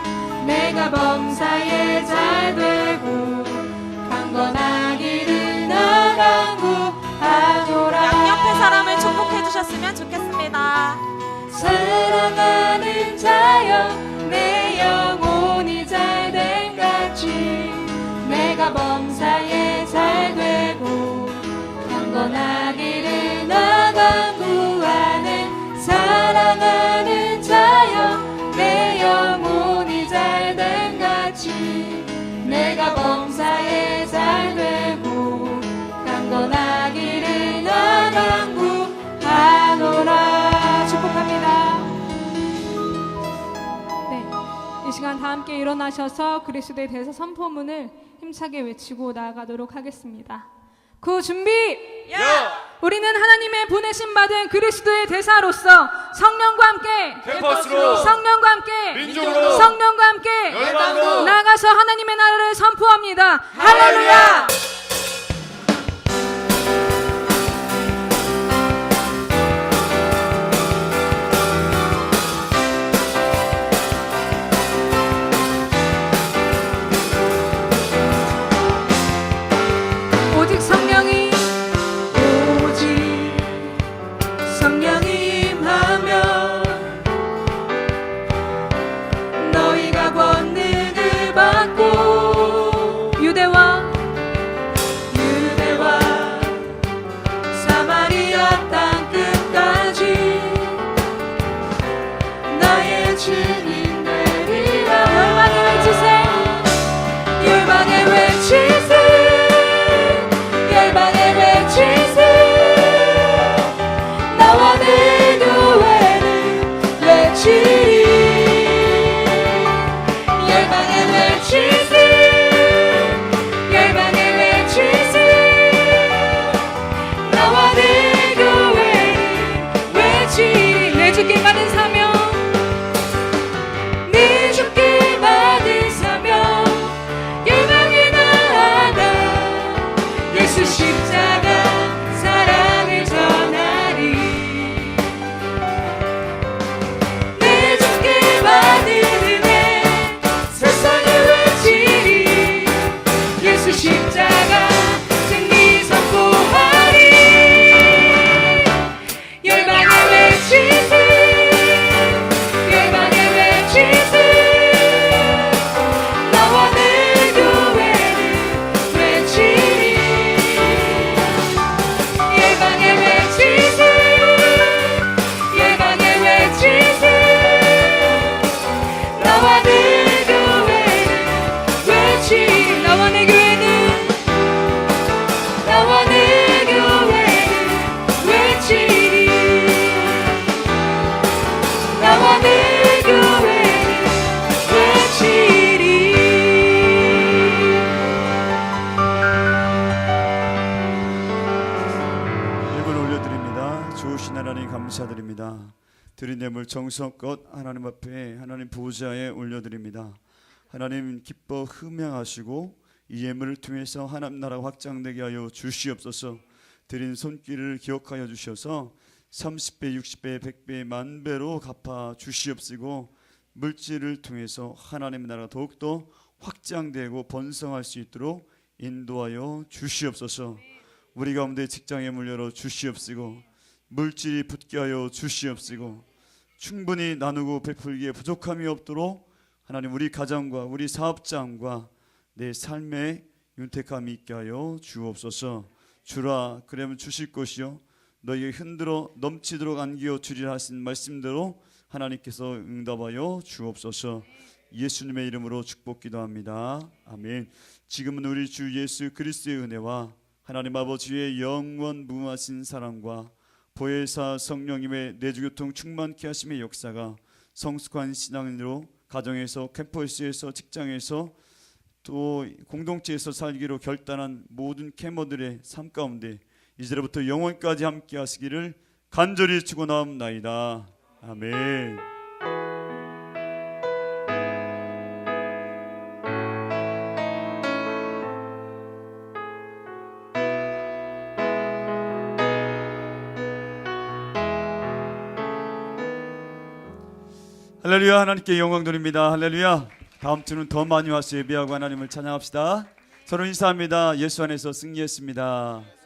내가 범사에 잘되고 강건하기를 나 간구하노라. 양옆에 사람을 축복해 주셨으면 좋겠습니다. 사랑하는 자여 내 영혼이 잘됨 같이 내가 범사에 잘되고 강건하기를 나 간구하네. 사랑하는 자여 내 영혼이 잘됨 같이 내가 범사에 잘되고 강건하기를 나 간구하노라. 축복합니다. 이 시간 다 함께 일어나셔서 그리스도의 대사 선포문을 힘차게 외치고 나아가도록 하겠습니다. 그 준비! 우리는 하나님의 보내심 받은 그리스도의 대사로서 성령과 함께 캠퍼스로 성령과 함께 민족으로 성령과 함께 열방으로 나가서 하나님의 나라를 선포합니다. 할렐루야! 오직 성령이 임하면 너희가 권능을 받고 유대와 사마리아 땅 끝까지 나의 주님 되리라. 열방에 외치세. 열방에 외치세. 열방에 외치세. 나와 내 교회는 외치리. 열방에 외치세. 열방에 외치세. 나와 내 교회는 외치리. 내 주께 받은 사명, 내 주께 받은 사명, 열방에 나아가 예수 십자가 사랑을 전하리. 내 주께 받은 은혜 세상에 외치리. 예수 십자가 승리 선포하리. 감사드립니다. 드린 예물 정성껏 하나님 앞에 하나님 보좌에 올려드립니다. 하나님 기뻐 흠양하시고 이 예물을 통해서 하나님 나라가 확장되게 하여 주시옵소서. 드린 손길을 기억하여 주셔서 30배, 60배, 100배, 만배로 갚아 주시옵시고 물질을 통해서 하나님의 나라가 더욱더 확장되고 번성할 수 있도록 인도하여 주시옵소서. 우리 가운데 직장의 문 열어 주시옵시고 물질이 붙게 하여 주시옵시고 충분히 나누고 베풀기에 부족함이 없도록 하나님 우리 가정과 우리 사업장과 내 삶에 윤택함이 있게 하여 주옵소서. 주라 그러면 주실 것이요 너희에게 흔들어 넘치도록 안기어 주리라 하신 말씀대로 하나님께서 응답하여 주옵소서. 예수님의 이름으로 축복 기도합니다. 아멘. 지금은 우리 주 예수 그리스도의 은혜와 하나님 아버지의 영원 무하신 사랑과 보혜사 성령님의 내주교통 충만케 하심의 역사가 성숙한 신앙인으로 가정에서 캠퍼스에서 직장에서 또 공동체에서 살기로 결단한 모든 캐머들의 삶 가운데 이제부터 영원까지 함께 하시기를 간절히 축원하옵나이다. 아멘. 할렐루야. 하나님께 영광 돌립니다. 할렐루야. 다음 주는 더 많이 와서 예배하고 하나님을 찬양합시다. 서로 인사합니다. 예수 안에서 승리했습니다.